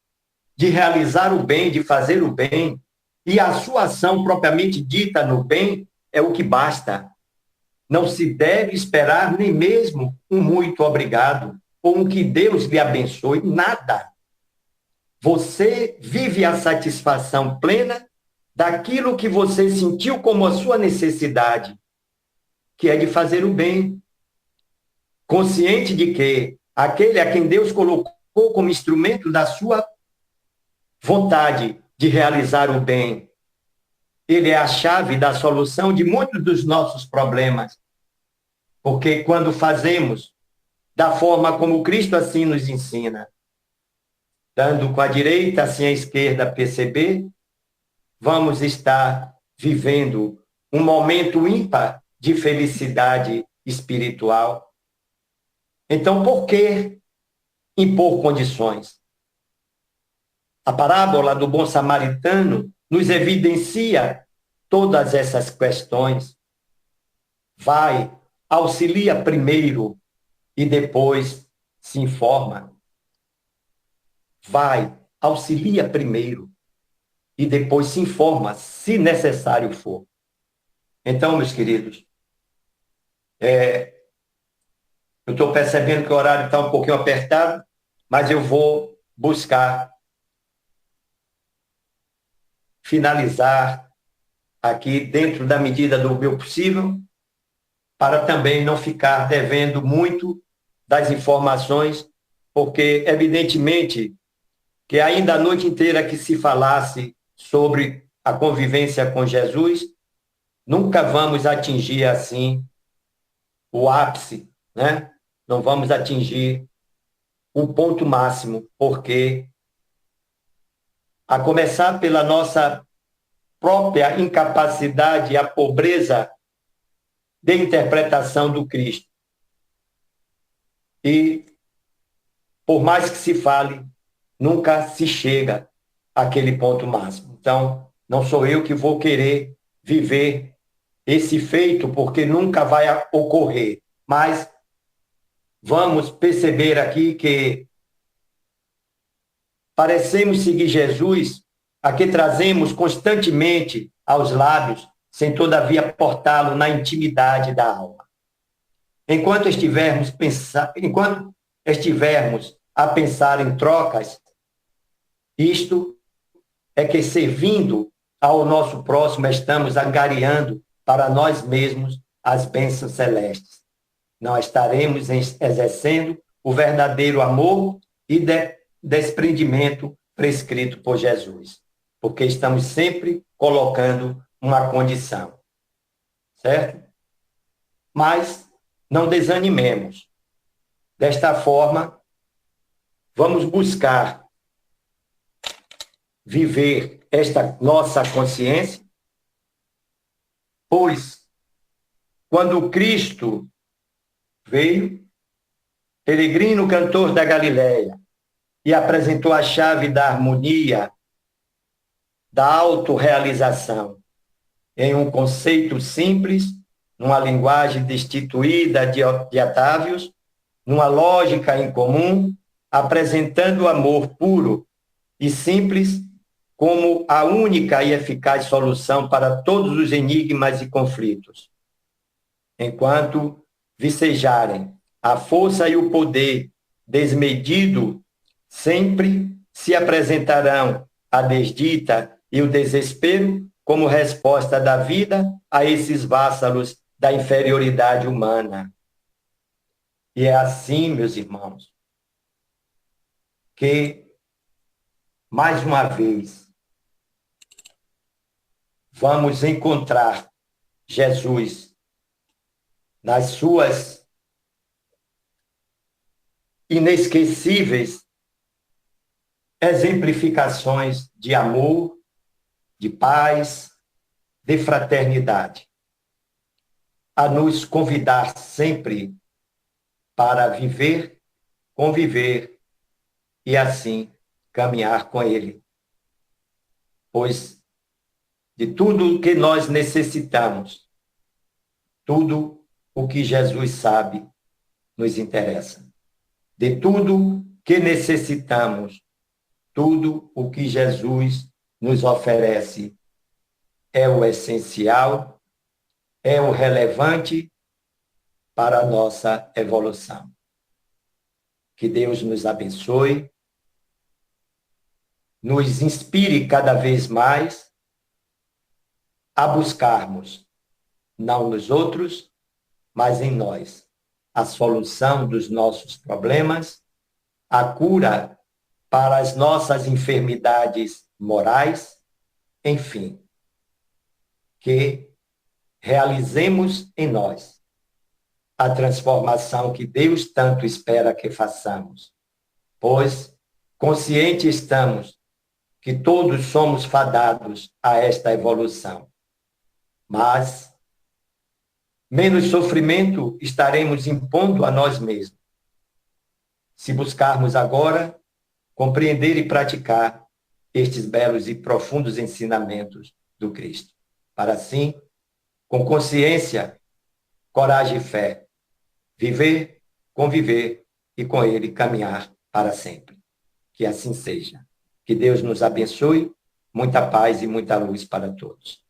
C: de realizar o bem, de fazer o bem, e a sua ação propriamente dita no bem é o que basta. Não se deve esperar nem mesmo um muito obrigado ou um que Deus lhe abençoe, nada. Você vive a satisfação plena daquilo que você sentiu como a sua necessidade, que é de fazer o bem. Consciente de que aquele a quem Deus colocou como instrumento da sua vontade de realizar o bem, ele é a chave da solução de muitos dos nossos problemas. Porque quando fazemos da forma como Cristo assim nos ensina, dando com a direita, assim a esquerda perceber, vamos estar vivendo um momento ímpar de felicidade espiritual. Então, por que impor condições? A parábola do bom samaritano nos evidencia todas essas questões. Vai, auxilia primeiro e depois se informa. Vai, auxilia primeiro e depois se informa, se necessário for. Então, meus queridos, eu estou percebendo que o horário está um pouquinho apertado, mas eu vou buscar finalizar aqui dentro da medida do meu possível, para também não ficar devendo muito das informações, porque, evidentemente, que ainda a noite inteira que se falasse sobre a convivência com Jesus, nunca vamos atingir, assim, o ápice, né? Não vamos atingir o ponto máximo, porque, a começar pela nossa própria incapacidade e a pobreza de interpretação do Cristo. E, por mais que se fale, nunca se chega àquele ponto máximo. Então, não sou eu que vou querer viver esse feito, porque nunca vai ocorrer. Mas vamos perceber aqui que parecemos seguir Jesus, a que trazemos constantemente aos lábios, sem todavia portá-lo na intimidade da alma. Enquanto estivermos a pensar em trocas, isto é que, servindo ao nosso próximo, estamos angariando para nós mesmos as bênçãos celestes. Não estaremos exercendo o verdadeiro amor e desprendimento prescrito por Jesus, porque estamos sempre colocando uma condição, certo? Mas não desanimemos. Desta forma, vamos buscar viver esta nossa consciência, pois quando Cristo veio, peregrino cantor da Galileia, e apresentou a chave da harmonia, da autorrealização, em um conceito simples, numa linguagem destituída de atávios, numa lógica incomum, apresentando o amor puro e simples como a única e eficaz solução para todos os enigmas e conflitos. Enquanto vicejarem a força e o poder desmedido, sempre se apresentarão a desdita e o desespero como resposta da vida a esses vassalos da inferioridade humana. E é assim, meus irmãos, que, mais uma vez, vamos encontrar Jesus nas suas inesquecíveis exemplificações de amor, de paz, de fraternidade, a nos convidar sempre para viver, conviver e assim caminhar com Ele. Pois de tudo o que nós necessitamos, tudo o que Jesus sabe nos interessa. De tudo que necessitamos, tudo o que Jesus nos oferece é o essencial, é o relevante para a nossa evolução. Que Deus nos abençoe, nos inspire cada vez mais a buscarmos, não nos outros, mas em nós, a solução dos nossos problemas, a cura para as nossas enfermidades morais, enfim, que realizemos em nós a transformação que Deus tanto espera que façamos, pois conscientes estamos que todos somos fadados a esta evolução. Mas menos sofrimento estaremos impondo a nós mesmos, se buscarmos agora compreender e praticar estes belos e profundos ensinamentos do Cristo, para assim, com consciência, coragem e fé, viver, conviver e com Ele caminhar para sempre. Que assim seja. Que Deus nos abençoe, muita paz e muita luz para todos.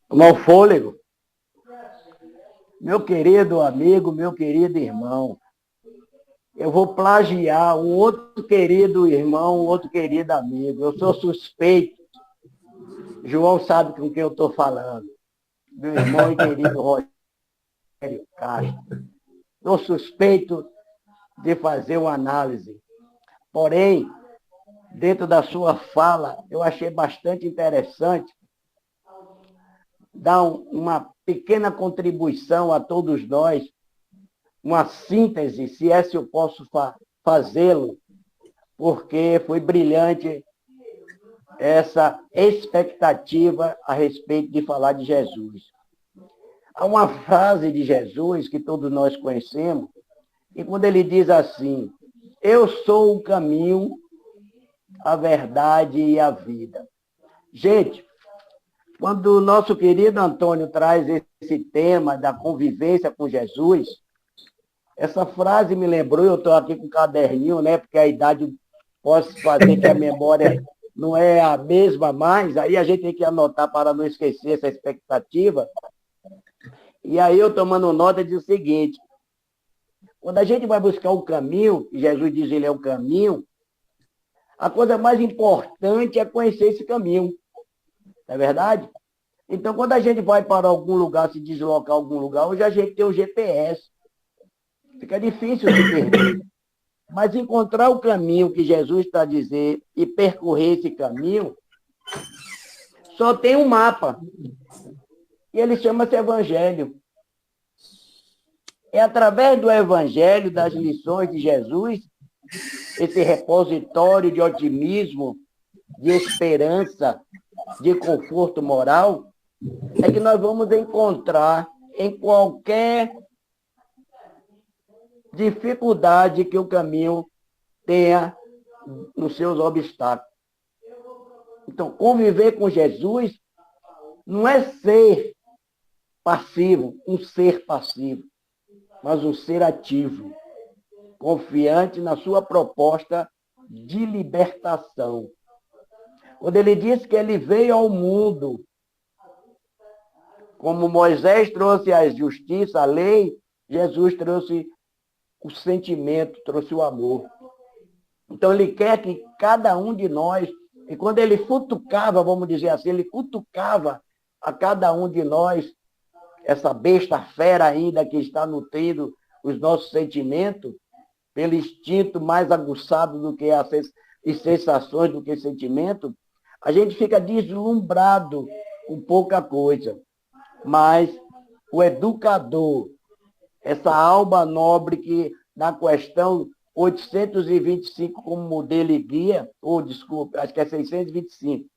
A: Tomar o fôlego. Meu querido amigo, meu querido irmão, eu vou plagiar um outro querido irmão, um outro querido amigo. Eu sou suspeito. João sabe com quem eu estou falando. Meu irmão e querido Rogério Castro. Sou suspeito de fazer uma análise. Porém, dentro da sua fala, eu achei bastante interessante dar uma pequena contribuição a todos nós, uma síntese, se é se eu posso fazê-lo, porque foi brilhante essa expectativa a respeito de falar de Jesus. Há uma frase de Jesus que todos nós conhecemos, e quando ele diz assim: eu sou o caminho, a verdade e a vida. Gente, quando o nosso querido Antônio traz esse tema da convivência com Jesus, essa frase me lembrou, eu estou aqui com um caderninho, né? Porque a idade pode fazer que a memória não é a mesma mais, aí a gente tem que anotar para não esquecer essa expectativa. E aí eu tomando nota diz o seguinte: quando a gente vai buscar o caminho, e Jesus diz que ele é o caminho, a coisa mais importante é conhecer esse caminho. Não é verdade? Então, quando a gente vai para algum lugar, se deslocar a algum lugar, hoje a gente tem o GPS. Fica difícil se perder. Mas encontrar o caminho que Jesus está a dizer e percorrer esse caminho, só tem um mapa. E ele chama-se Evangelho. É através do Evangelho, das lições de Jesus, esse repositório de otimismo, de esperança, de conforto moral, é que nós vamos encontrar em qualquer dificuldade que o caminho tenha nos seus obstáculos. Então, conviver com Jesus não é ser passivo, um ser passivo, mas um ser ativo, confiante na sua proposta de libertação. Quando ele diz que ele veio ao mundo, como Moisés trouxe a justiça, a lei, Jesus trouxe o sentimento, trouxe o amor. Então ele quer que cada um de nós, e quando ele futucava, vamos dizer assim, ele cutucava a cada um de nós, essa besta fera ainda que está nutrindo os nossos sentimentos, pelo instinto mais aguçado do que as sensações, do que sentimento, a gente fica deslumbrado com pouca coisa. Mas o educador, essa alma nobre que, na questão 825, como modelo e guia, ou desculpa, acho que é 625,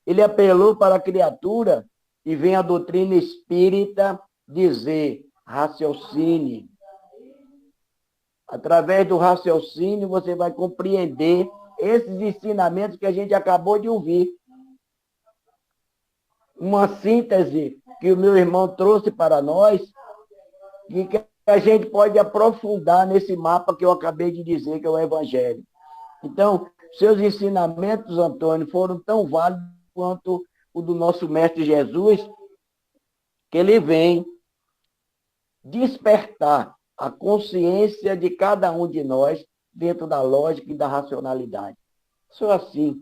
A: ele apelou para a criatura e vem a doutrina espírita dizer, raciocine. Através do raciocínio, você vai compreender esses ensinamentos que a gente acabou de ouvir. Uma síntese que o meu irmão trouxe para nós, e que a gente pode aprofundar nesse mapa que eu acabei de dizer, que é o Evangelho. Então, seus ensinamentos, Antônio, foram tão válidos quanto o do nosso Mestre Jesus, que ele vem despertar a consciência de cada um de nós dentro da lógica e da racionalidade. Só assim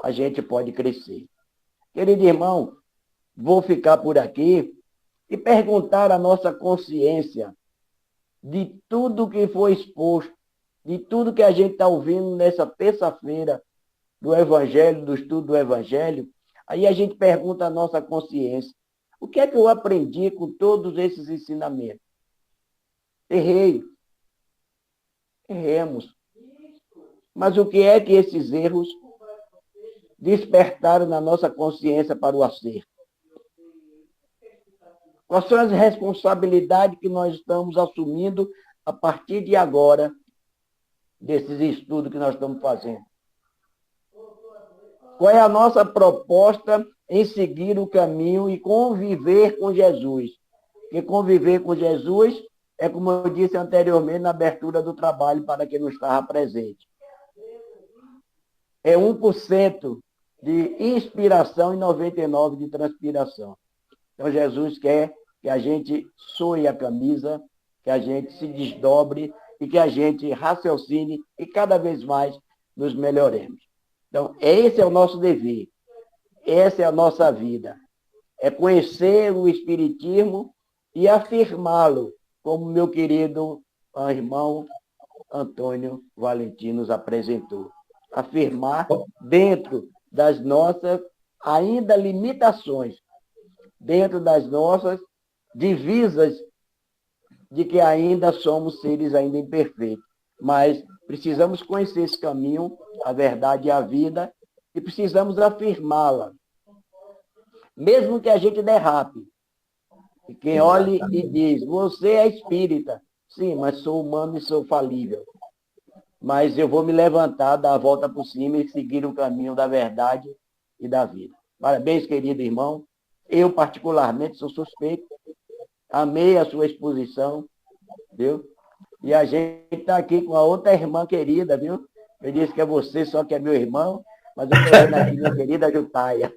A: a gente pode crescer. Querido irmão, vou ficar por aqui e perguntar à nossa consciência de tudo que foi exposto, de tudo que a gente está ouvindo nessa terça-feira do Evangelho, do estudo do Evangelho. Aí a gente pergunta à nossa consciência, o que é que eu aprendi com todos esses ensinamentos? Errei. Erremos. Mas o que é que esses erros despertaram na nossa consciência para o acerto? Quais são as responsabilidades que nós estamos assumindo a partir de agora, desses estudos que nós estamos fazendo? Qual é a nossa proposta em seguir o caminho e conviver com Jesus? Porque conviver com Jesus é, como eu disse anteriormente, na abertura do trabalho, para quem não estava presente. É 1% de inspiração e 99% de transpiração. Então, Jesus quer que a gente soe a camisa, que a gente se desdobre e que a gente raciocine e cada vez mais nos melhoremos. Então, esse é o nosso dever. Essa é a nossa vida. É conhecer o Espiritismo e afirmá-lo, como meu querido irmão Antônio Valentim nos apresentou. Afirmar dentro das nossas ainda limitações, dentro das nossas divisas de que ainda somos seres ainda imperfeitos. Mas precisamos conhecer esse caminho, a verdade e a vida, e precisamos afirmá-la. Mesmo que a gente derrape. E quem olhe e diz, você é espírita. Sim, mas sou humano e sou falível. Mas eu vou me levantar, dar a volta por cima e seguir o caminho da verdade e da vida. Parabéns, querido irmão. Eu, particularmente, sou suspeito. Amei a sua exposição, viu? E a gente está aqui com a outra irmã querida, viu? Eu disse que é você, só que é meu irmão, mas eu estou vendo aqui minha querida Jutaia.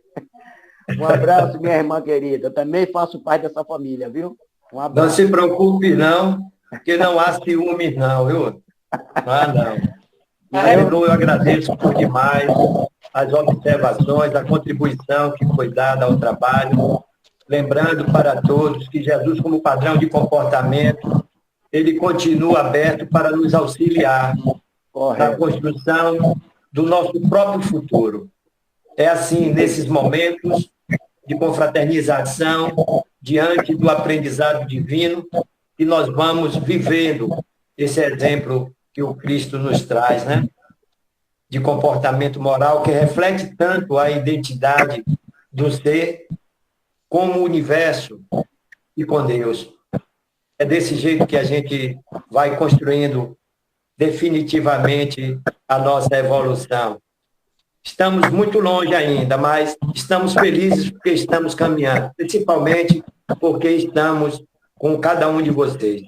A: Um abraço, minha irmã querida. Eu também faço parte dessa família, viu? Um abraço.
C: Não se preocupe, não, porque não há ciúmes, não, viu? Não. Eu agradeço por demais as observações, a contribuição que foi dada ao trabalho. Lembrando para todos que Jesus, como padrão de comportamento, ele continua aberto para nos auxiliar na construção do nosso próprio futuro. É assim, nesses momentos de confraternização, diante do aprendizado divino, que nós vamos vivendo esse exemplo que o Cristo nos traz, né? De comportamento moral que reflete tanto a identidade do ser como o universo e com Deus. É desse jeito que a gente vai construindo definitivamente a nossa evolução. Estamos muito longe ainda, mas estamos felizes porque estamos caminhando, principalmente porque estamos com cada um de vocês.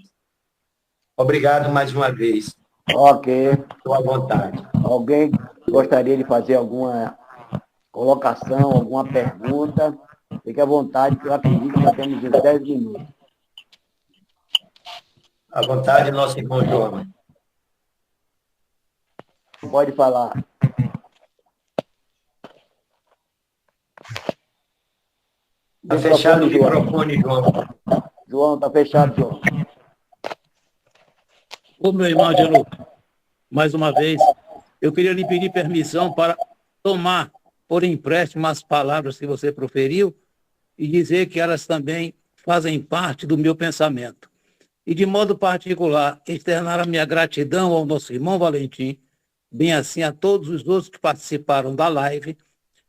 C: Obrigado mais uma vez.
A: Ok.
C: Estou à vontade.
A: Alguém gostaria de fazer alguma colocação, alguma pergunta? Fique à vontade, que eu acredito que já temos uns 10 minutos.
C: À vontade, nosso irmão João.
A: Pode falar.
C: Está fechado o microfone, João.
A: João, está fechado, João.
D: Ô, meu irmão Angelo, mais uma vez, eu queria lhe pedir permissão para tomar por empréstimo as palavras que você proferiu e dizer que elas também fazem parte do meu pensamento. e, de modo particular, externar a minha gratidão ao nosso irmão Valentim, bem assim a todos os outros que participaram da live,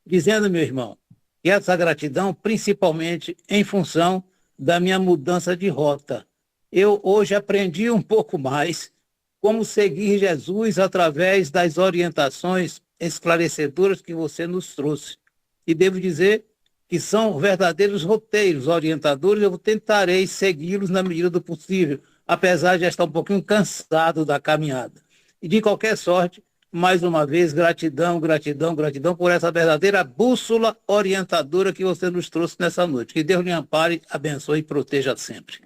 D: dizendo, meu irmão, que essa gratidão principalmente em função da minha mudança de rota. Eu hoje aprendi um pouco mais como seguir Jesus através das orientações esclarecedoras que você nos trouxe. E devo dizer que são verdadeiros roteiros orientadores, eu tentarei segui-los na medida do possível, apesar de já estar um pouquinho cansado da caminhada. E de qualquer sorte, mais uma vez, gratidão, gratidão, gratidão por essa verdadeira bússola orientadora que você nos trouxe nessa noite. Que Deus lhe ampare, abençoe e proteja sempre.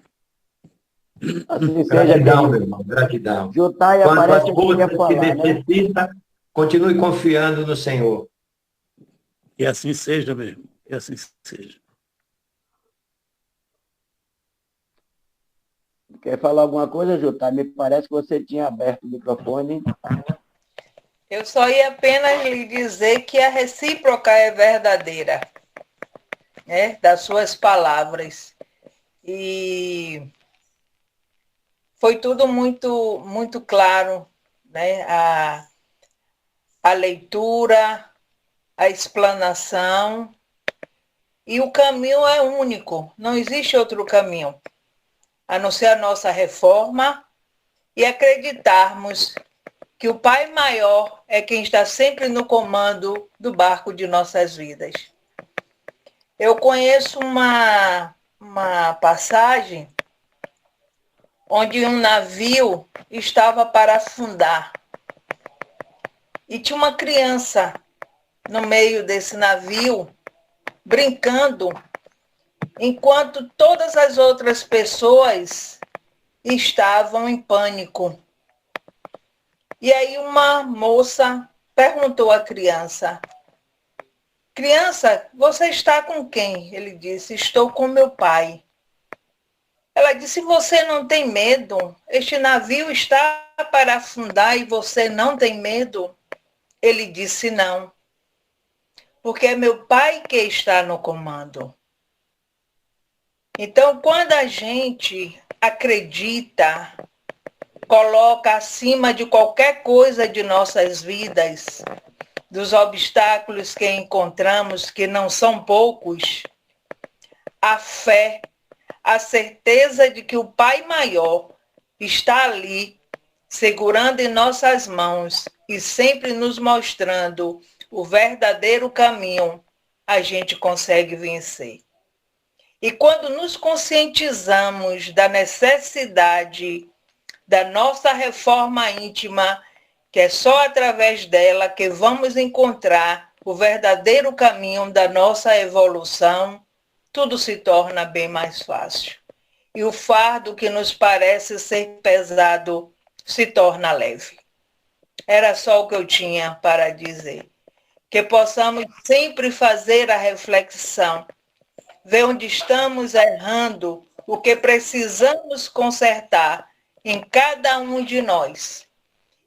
A: Assim seja,
C: Gratidão,
A: querido.
C: meu irmão, gratidão.
A: Jutaia
C: Quanto às
A: parece que
C: coisas
A: queria
C: que
A: falar, né?
C: necessita, continue confiando no Senhor.
D: Que assim seja, meu irmão. Que assim seja.
A: Quer falar alguma coisa, Jutaia? Me parece que você tinha aberto o microfone.
E: Eu só ia apenas lhe dizer que a recíproca é verdadeira, né, das suas palavras. E foi tudo muito, muito claro, né? A leitura, a explanação, e o caminho é único, não existe outro caminho, a não ser a nossa reforma e acreditarmos que o Pai Maior é quem está sempre no comando do barco de nossas vidas. Eu conheço uma passagem onde um navio estava para afundar e tinha uma criança no meio desse navio brincando, enquanto todas as outras pessoas estavam em pânico. E aí uma moça perguntou à criança: criança, você está com quem? Ele disse: estou com meu pai. Ela disse: você não tem medo? Este navio está para afundar e você não tem medo? Ele disse: não, porque é meu pai que está no comando. Então, quando a gente acredita, coloca acima de qualquer coisa de nossas vidas, dos obstáculos que encontramos, que não são poucos, a fé, a certeza de que o Pai Maior está ali, segurando em nossas mãos e sempre nos mostrando o verdadeiro caminho, a gente consegue vencer. E quando nos conscientizamos da necessidade da nossa reforma íntima, que é só através dela que vamos encontrar o verdadeiro caminho da nossa evolução, tudo se torna bem mais fácil. E o fardo que nos parece ser pesado se torna leve. Era só o que eu tinha para dizer. Que possamos sempre fazer a reflexão, ver onde estamos errando, o que precisamos consertar em cada um de nós.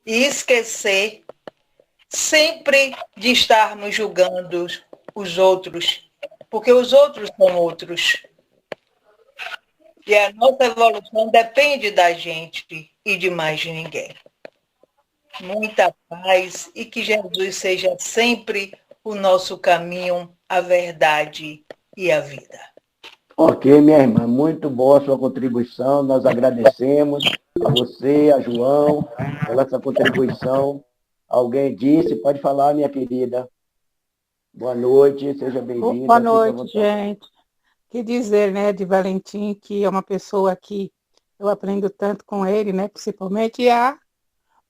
E: E esquecer sempre de estarmos julgando os outros, porque os outros são outros. E a nossa evolução depende da gente e de mais ninguém. Muita paz e que Jesus seja sempre o nosso caminho, a verdade e a vida.
A: Ok, minha irmã, muito boa a sua contribuição. Nós agradecemos a você, a João, pela essa contribuição. Alguém disse, pode falar, minha querida. Boa noite, seja bem-vinda.
B: Boa noite, gente. Que dizer, né, de Valentim, que é uma pessoa que eu aprendo tanto com ele, né, principalmente a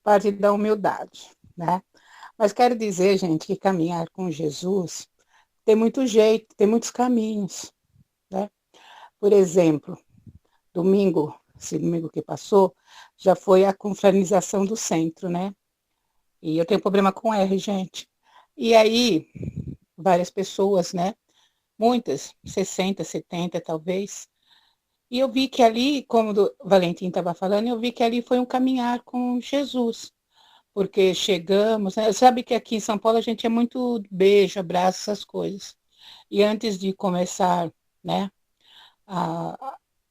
B: parte da humildade, né? Mas quero dizer, gente, que caminhar com Jesus tem muito jeito, tem muitos caminhos, né? Por exemplo, esse domingo que passou, já foi a confraternização do centro, né? E eu tenho problema com R, gente. E aí, várias pessoas, né? Muitas, 60, 70 talvez. E eu vi que ali, como o Valentim estava falando, eu vi que ali foi um caminhar com Jesus. Porque chegamos, né? Sabe que aqui em São Paulo a gente é muito beijo, abraço, essas coisas. E antes de começar, né,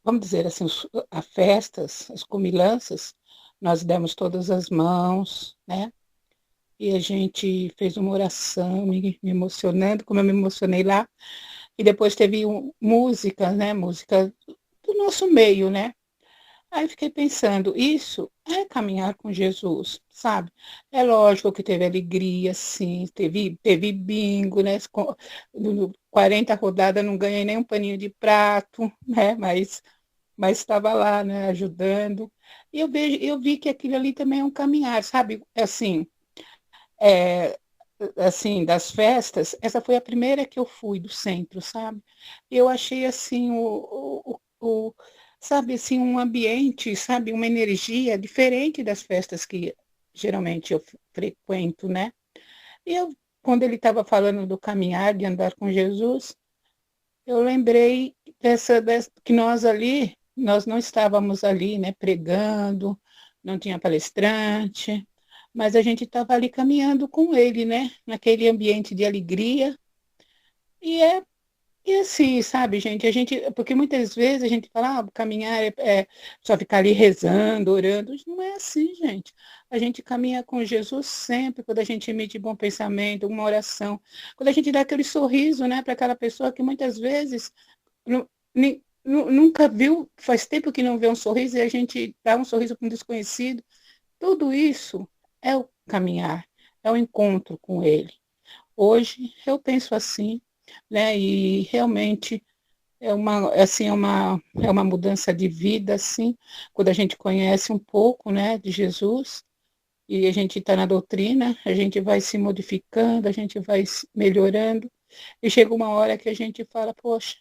B: vamos dizer assim, as festas, as comilanças, nós demos todas as mãos, né? E a gente fez uma oração, me emocionando, como eu me emocionei lá. E depois teve música, né? Música do nosso meio, né? Aí eu fiquei pensando, isso é caminhar com Jesus, sabe? É lógico que teve alegria, sim, teve bingo, né? 40 rodadas, não ganhei nem um paninho de prato, né? Mas estava lá, né, ajudando. E eu vi que aquilo ali também é um caminhar, sabe? É, assim, das festas, essa foi a primeira que eu fui do centro, sabe? Eu achei assim sabe assim, um ambiente, sabe, uma energia diferente das festas que geralmente eu frequento, né? E eu, quando ele estava falando do caminhar, de andar com Jesus, eu lembrei que nós não estávamos ali, né, pregando, não tinha palestrante, mas a gente estava ali caminhando com ele, né, naquele ambiente de alegria. E é e assim, sabe, gente, porque muitas vezes a gente fala, caminhar é só ficar ali rezando, orando. Não é assim, gente. A gente caminha com Jesus sempre, quando a gente emite bom pensamento, uma oração, quando a gente dá aquele sorriso, né, para aquela pessoa que muitas vezes nunca viu, faz tempo que não vê um sorriso, e a gente dá um sorriso para um desconhecido. Tudo isso é o caminhar, é o encontro com ele. Hoje eu penso assim, né? E realmente é uma mudança de vida, assim, quando a gente conhece um pouco, né, de Jesus e a gente está na doutrina, a gente vai se modificando, a gente vai melhorando e chega uma hora que a gente fala, poxa,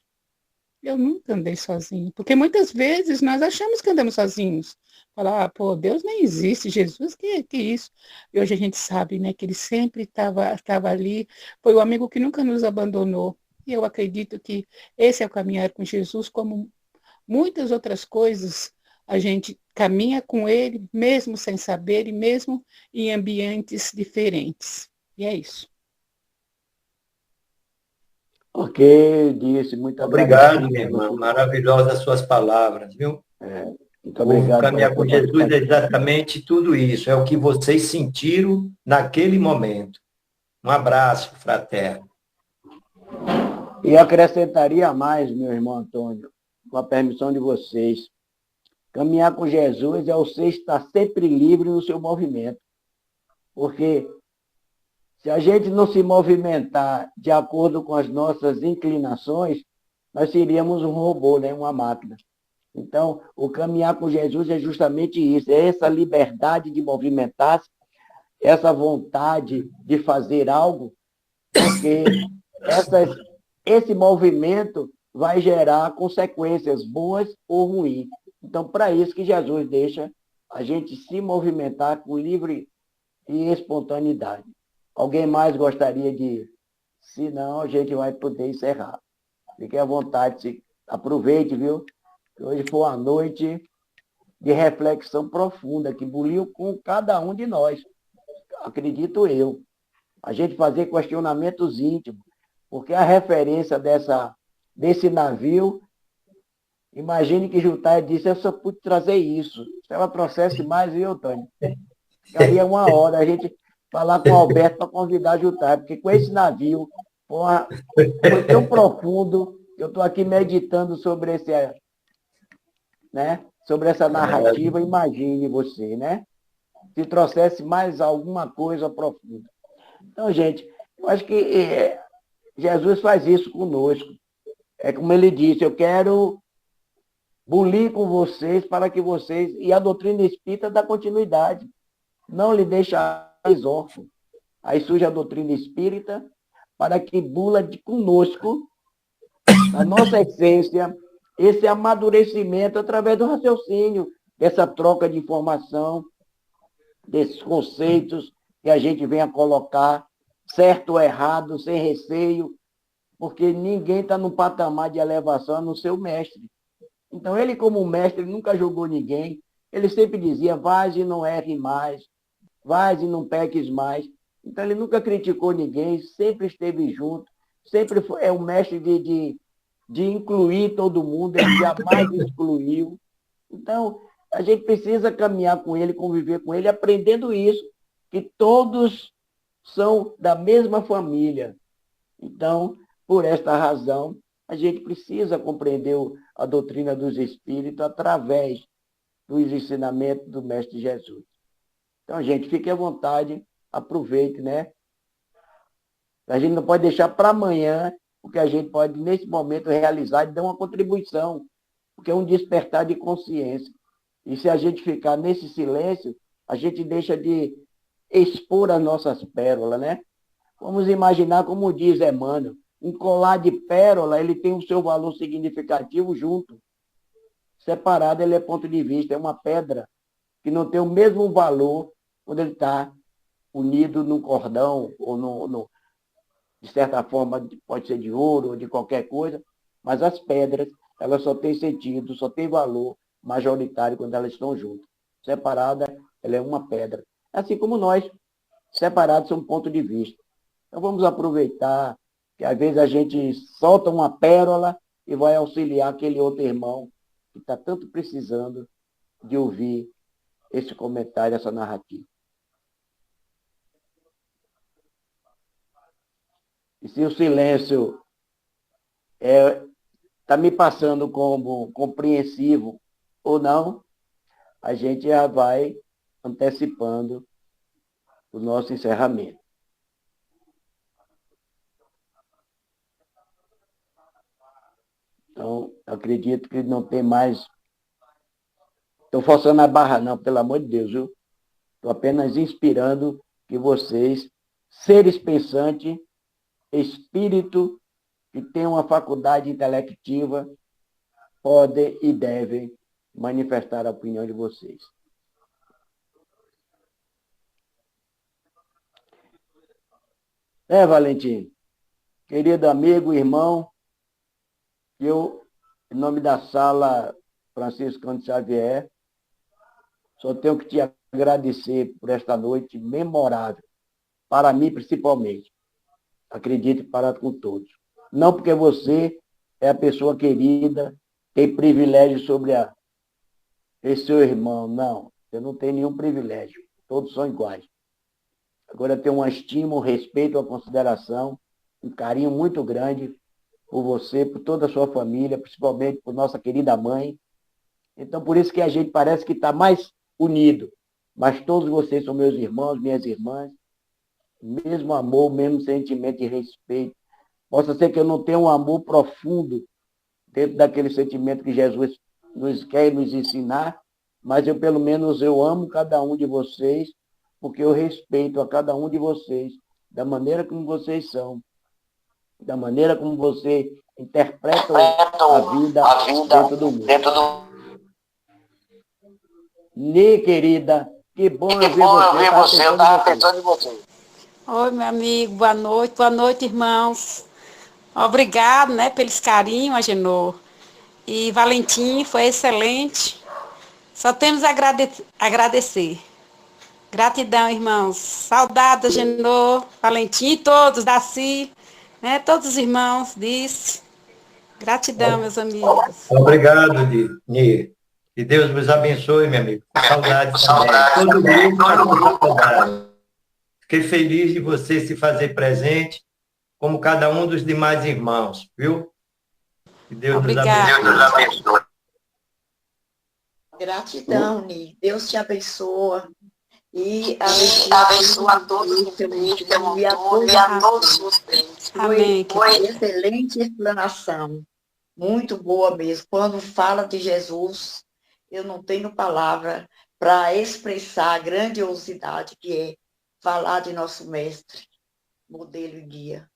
B: eu nunca andei sozinho, porque muitas vezes nós achamos que andamos sozinhos. Falar, pô, Deus nem existe, Jesus, que isso? E hoje a gente sabe, né, que ele sempre estava ali, foi o amigo que nunca nos abandonou. E eu acredito que esse é o caminhar com Jesus, como muitas outras coisas, a gente caminha com ele, mesmo sem saber e mesmo em ambientes diferentes. E é isso.
A: Ok, disse, muito
C: Obrigado,
A: agradecido
C: minha
A: pela
C: irmã.
A: sua.
C: Maravilhosas as suas palavras, viu?
A: Muito
C: O
A: obrigado pela
C: caminhar
A: sua
C: com Jesus é
A: participação.
C: exatamente tudo isso. É o que vocês sentiram naquele momento. Um abraço fraterno.
A: E acrescentaria mais, meu irmão Antônio, com a permissão de vocês. Caminhar com Jesus é você estar sempre livre no seu movimento. Porque se a gente não se movimentar de acordo com as nossas inclinações, nós seríamos um robô, né? Uma máquina. Então, o caminhar com Jesus é justamente isso, é essa liberdade de movimentar-se, essa vontade de fazer algo, porque esse movimento vai gerar consequências boas ou ruins. Então, para isso que Jesus deixa a gente se movimentar com livre e espontaneidade. Alguém mais gostaria de? Se não, a gente vai poder encerrar. Fique à vontade, aproveite, viu? Hoje foi uma noite de reflexão profunda que buliu com cada um de nós, acredito eu. A gente fazer questionamentos íntimos, porque a referência desse navio, imagine que Jutai disse, eu só pude trazer isso. Se ela trouxesse mais, viu, Tânia? Ficaria uma hora a gente falar com o Alberto para convidar Jutai, porque com esse navio foi tão profundo, eu estou aqui meditando sobre sobre essa narrativa, imagine você, né? Se trouxesse mais alguma coisa profunda. Então, gente, eu acho que Jesus faz isso conosco. É como ele disse, eu quero bulir com vocês para que vocês, e a doutrina espírita dá continuidade, não lhe deixa órfão. Aí surge a doutrina espírita para que bula conosco, na nossa essência, esse amadurecimento através do raciocínio, dessa troca de informação, desses conceitos que a gente vem a colocar, certo ou errado, sem receio, porque ninguém está no patamar de elevação a não ser o mestre. Então, ele como mestre nunca julgou ninguém, ele sempre dizia, vais e não erre mais, vais e não peques mais. Então, ele nunca criticou ninguém, sempre esteve junto, sempre é um mestre de de incluir todo mundo, ele jamais excluiu. Então, a gente precisa caminhar com ele, conviver com ele, aprendendo isso, que todos são da mesma família. Então, por esta razão, a gente precisa compreender a doutrina dos Espíritos através dos ensinamentos do Mestre Jesus. Então, gente, fique à vontade, aproveite, né? A gente não pode deixar para amanhã o que a gente pode, nesse momento, realizar e dar uma contribuição, porque é um despertar de consciência. E se a gente ficar nesse silêncio, a gente deixa de expor as nossas pérolas, né? Vamos imaginar, como diz Emmanuel, um colar de pérola, ele tem o seu valor significativo junto. Separado, ele é ponto de vista, é uma pedra que não tem o mesmo valor quando ele está unido num cordão ou de certa forma, pode ser de ouro ou de qualquer coisa, mas as pedras, elas só têm sentido, só têm valor majoritário quando elas estão juntas. Separada, ela é uma pedra. Assim como nós, separados são um ponto de vista. Então vamos aproveitar que às vezes a gente solta uma pérola e vai auxiliar aquele outro irmão que está tanto precisando de ouvir esse comentário, essa narrativa. E se o silêncio está me passando como compreensivo ou não, a gente já vai antecipando o nosso encerramento. Então, acredito que não tem mais. Estou forçando a barra, não, pelo amor de Deus, viu? Estou apenas inspirando que vocês, seres pensantes, espírito que tem uma faculdade intelectiva, podem e devem manifestar a opinião de vocês. Valentim, querido amigo, irmão, eu, em nome da sala Francisco Cândido Xavier, só tenho que te agradecer por esta noite memorável, para mim principalmente. Acredito para com todos. Não porque você é a pessoa querida, tem privilégio sobre esse seu irmão. Não, você não tem nenhum privilégio. Todos são iguais. Agora tem uma estima, um respeito, uma consideração, um carinho muito grande por você, por toda a sua família, principalmente por nossa querida mãe. Então, por isso que a gente parece que está mais unido. Mas todos vocês são meus irmãos, minhas irmãs. Mesmo amor, mesmo sentimento de respeito. Possa ser que eu não tenha um amor profundo dentro daquele sentimento que Jesus nos quer nos ensinar, mas eu, pelo menos, eu amo cada um de vocês, porque eu respeito a cada um de vocês, da maneira como vocês são, da maneira como vocês interpretam a vida dentro do mundo. Nê, querida, que bom eu ver você, eu estava pensando em você.
B: Oi, meu amigo, boa noite, irmãos. Obrigado, né, pelos carinhos, Agenor. E Valentim, foi excelente. Só temos a agradecer. Gratidão, irmãos. Saudades, Agenor, Valentim, todos, Daci, né, todos os irmãos, disse. Gratidão, meus amigos.
C: Obrigado, Nir. Que Deus vos abençoe, meu amigo. Saudades também. Todo o grupo está com saudade. Fiquei feliz de você se fazer presente, como cada um dos demais irmãos, viu? Que Deus nos abençoe.
F: Gratidão, Ni. Deus te abençoa. E abençoa a todos e a todos vocês. Foi excelente explanação. Muito boa mesmo. Quando fala de Jesus, eu não tenho palavra para expressar a grandiosidade que é falar de nosso mestre, modelo e guia.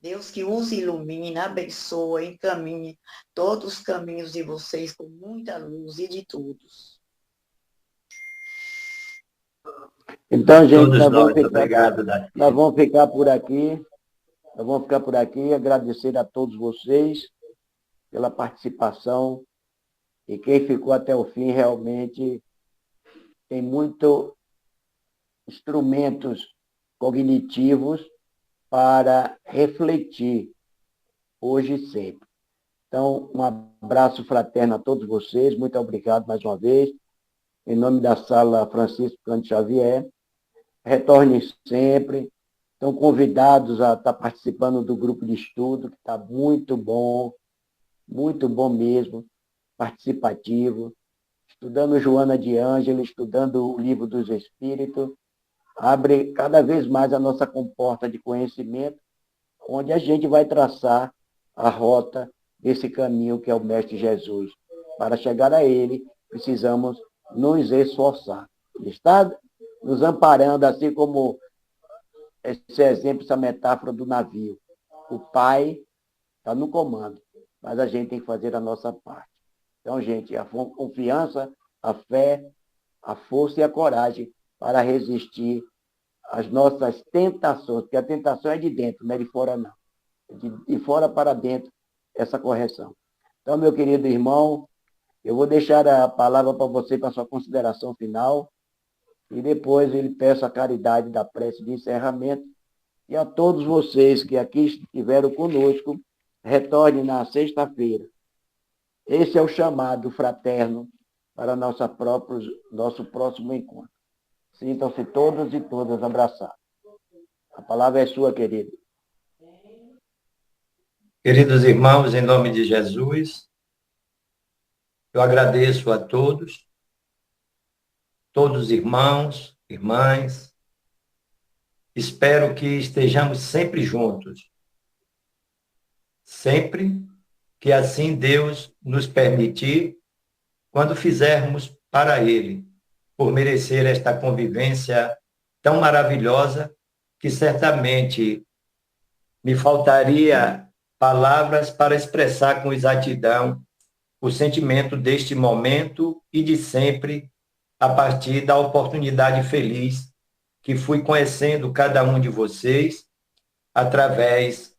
F: Deus que os ilumina, abençoa, encaminhe todos os caminhos de vocês com muita luz e de todos.
A: Então, gente, nós vamos ficar por aqui. Nós vamos ficar por aqui, agradecer a todos vocês pela participação. E quem ficou até o fim realmente tem muitos instrumentos cognitivos para refletir hoje e sempre. Então, um abraço fraterno a todos vocês, muito obrigado mais uma vez, em nome da Sala Francisco Cândido Xavier. Retornem sempre, estão convidados a estar participando do grupo de estudo, que está muito bom mesmo, participativo, estudando Joana de Ângeles, estudando o Livro dos Espíritos, abre cada vez mais a nossa comporta de conhecimento, onde a gente vai traçar a rota desse caminho que é o Mestre Jesus. Para chegar a ele, precisamos nos esforçar. Ele está nos amparando, assim como esse exemplo, essa metáfora do navio. O Pai está no comando, mas a gente tem que fazer a nossa parte. Então, gente, a confiança, a fé, a força e a coragem para resistir às nossas tentações, porque a tentação é de dentro, não é de fora, não. É de fora para dentro, essa correção. Então, meu querido irmão, eu vou deixar a palavra para você, para a sua consideração final, e depois ele peço a caridade da prece de encerramento, e a todos vocês que aqui estiveram conosco, retornem na sexta-feira. Esse é o chamado fraterno para nosso próximo encontro. Sintam-se todos e todas abraçados. A palavra é sua, querido.
C: Queridos irmãos, em nome de Jesus, eu agradeço a todos irmãos, irmãs. Espero que estejamos sempre juntos. Sempre que assim Deus nos permitir, quando fizermos para Ele, por merecer esta convivência tão maravilhosa, que certamente me faltaria palavras para expressar com exatidão o sentimento deste momento e de sempre, a partir da oportunidade feliz que fui conhecendo cada um de vocês através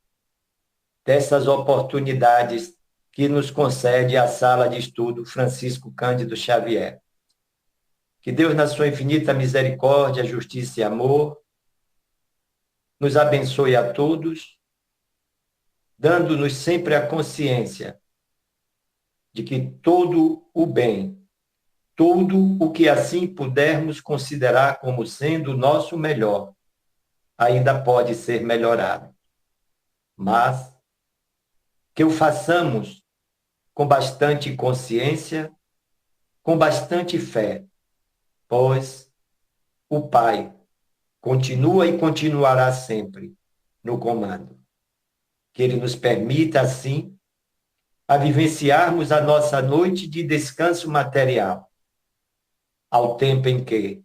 C: dessas oportunidades que nos concede a Sala de Estudo Francisco Cândido Xavier. Que Deus, na sua infinita misericórdia, justiça e amor, nos abençoe a todos, dando-nos sempre a consciência de que todo o bem, tudo o que assim pudermos considerar como sendo o nosso melhor, ainda pode ser melhorado. Mas que o façamos com bastante consciência, com bastante fé, pois o Pai continua e continuará sempre no comando. Que Ele nos permita, assim, a vivenciarmos a nossa noite de descanso material, ao tempo em que,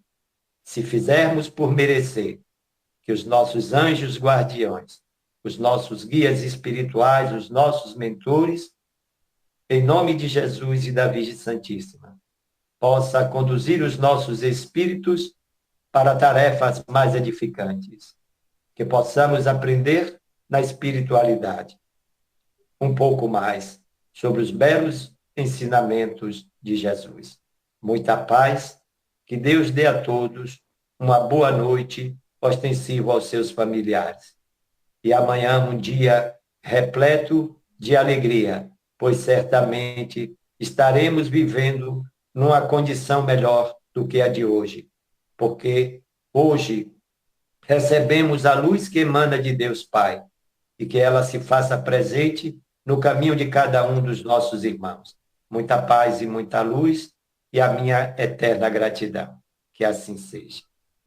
C: se fizermos por merecer, que os nossos anjos guardiões, os nossos guias espirituais, os nossos mentores, em nome de Jesus e da Virgem Santíssima, possa conduzir os nossos espíritos para tarefas mais edificantes, que possamos aprender na espiritualidade um pouco mais sobre os belos ensinamentos de Jesus. Muita paz, que Deus dê a todos uma boa noite ostensiva aos seus familiares. E amanhã um dia repleto de alegria, pois certamente estaremos vivendo numa condição melhor do que a de hoje, porque hoje recebemos a luz que emana de Deus Pai e que ela se faça presente no caminho de cada um dos nossos irmãos. Muita paz e muita luz e a minha eterna gratidão. Que assim seja.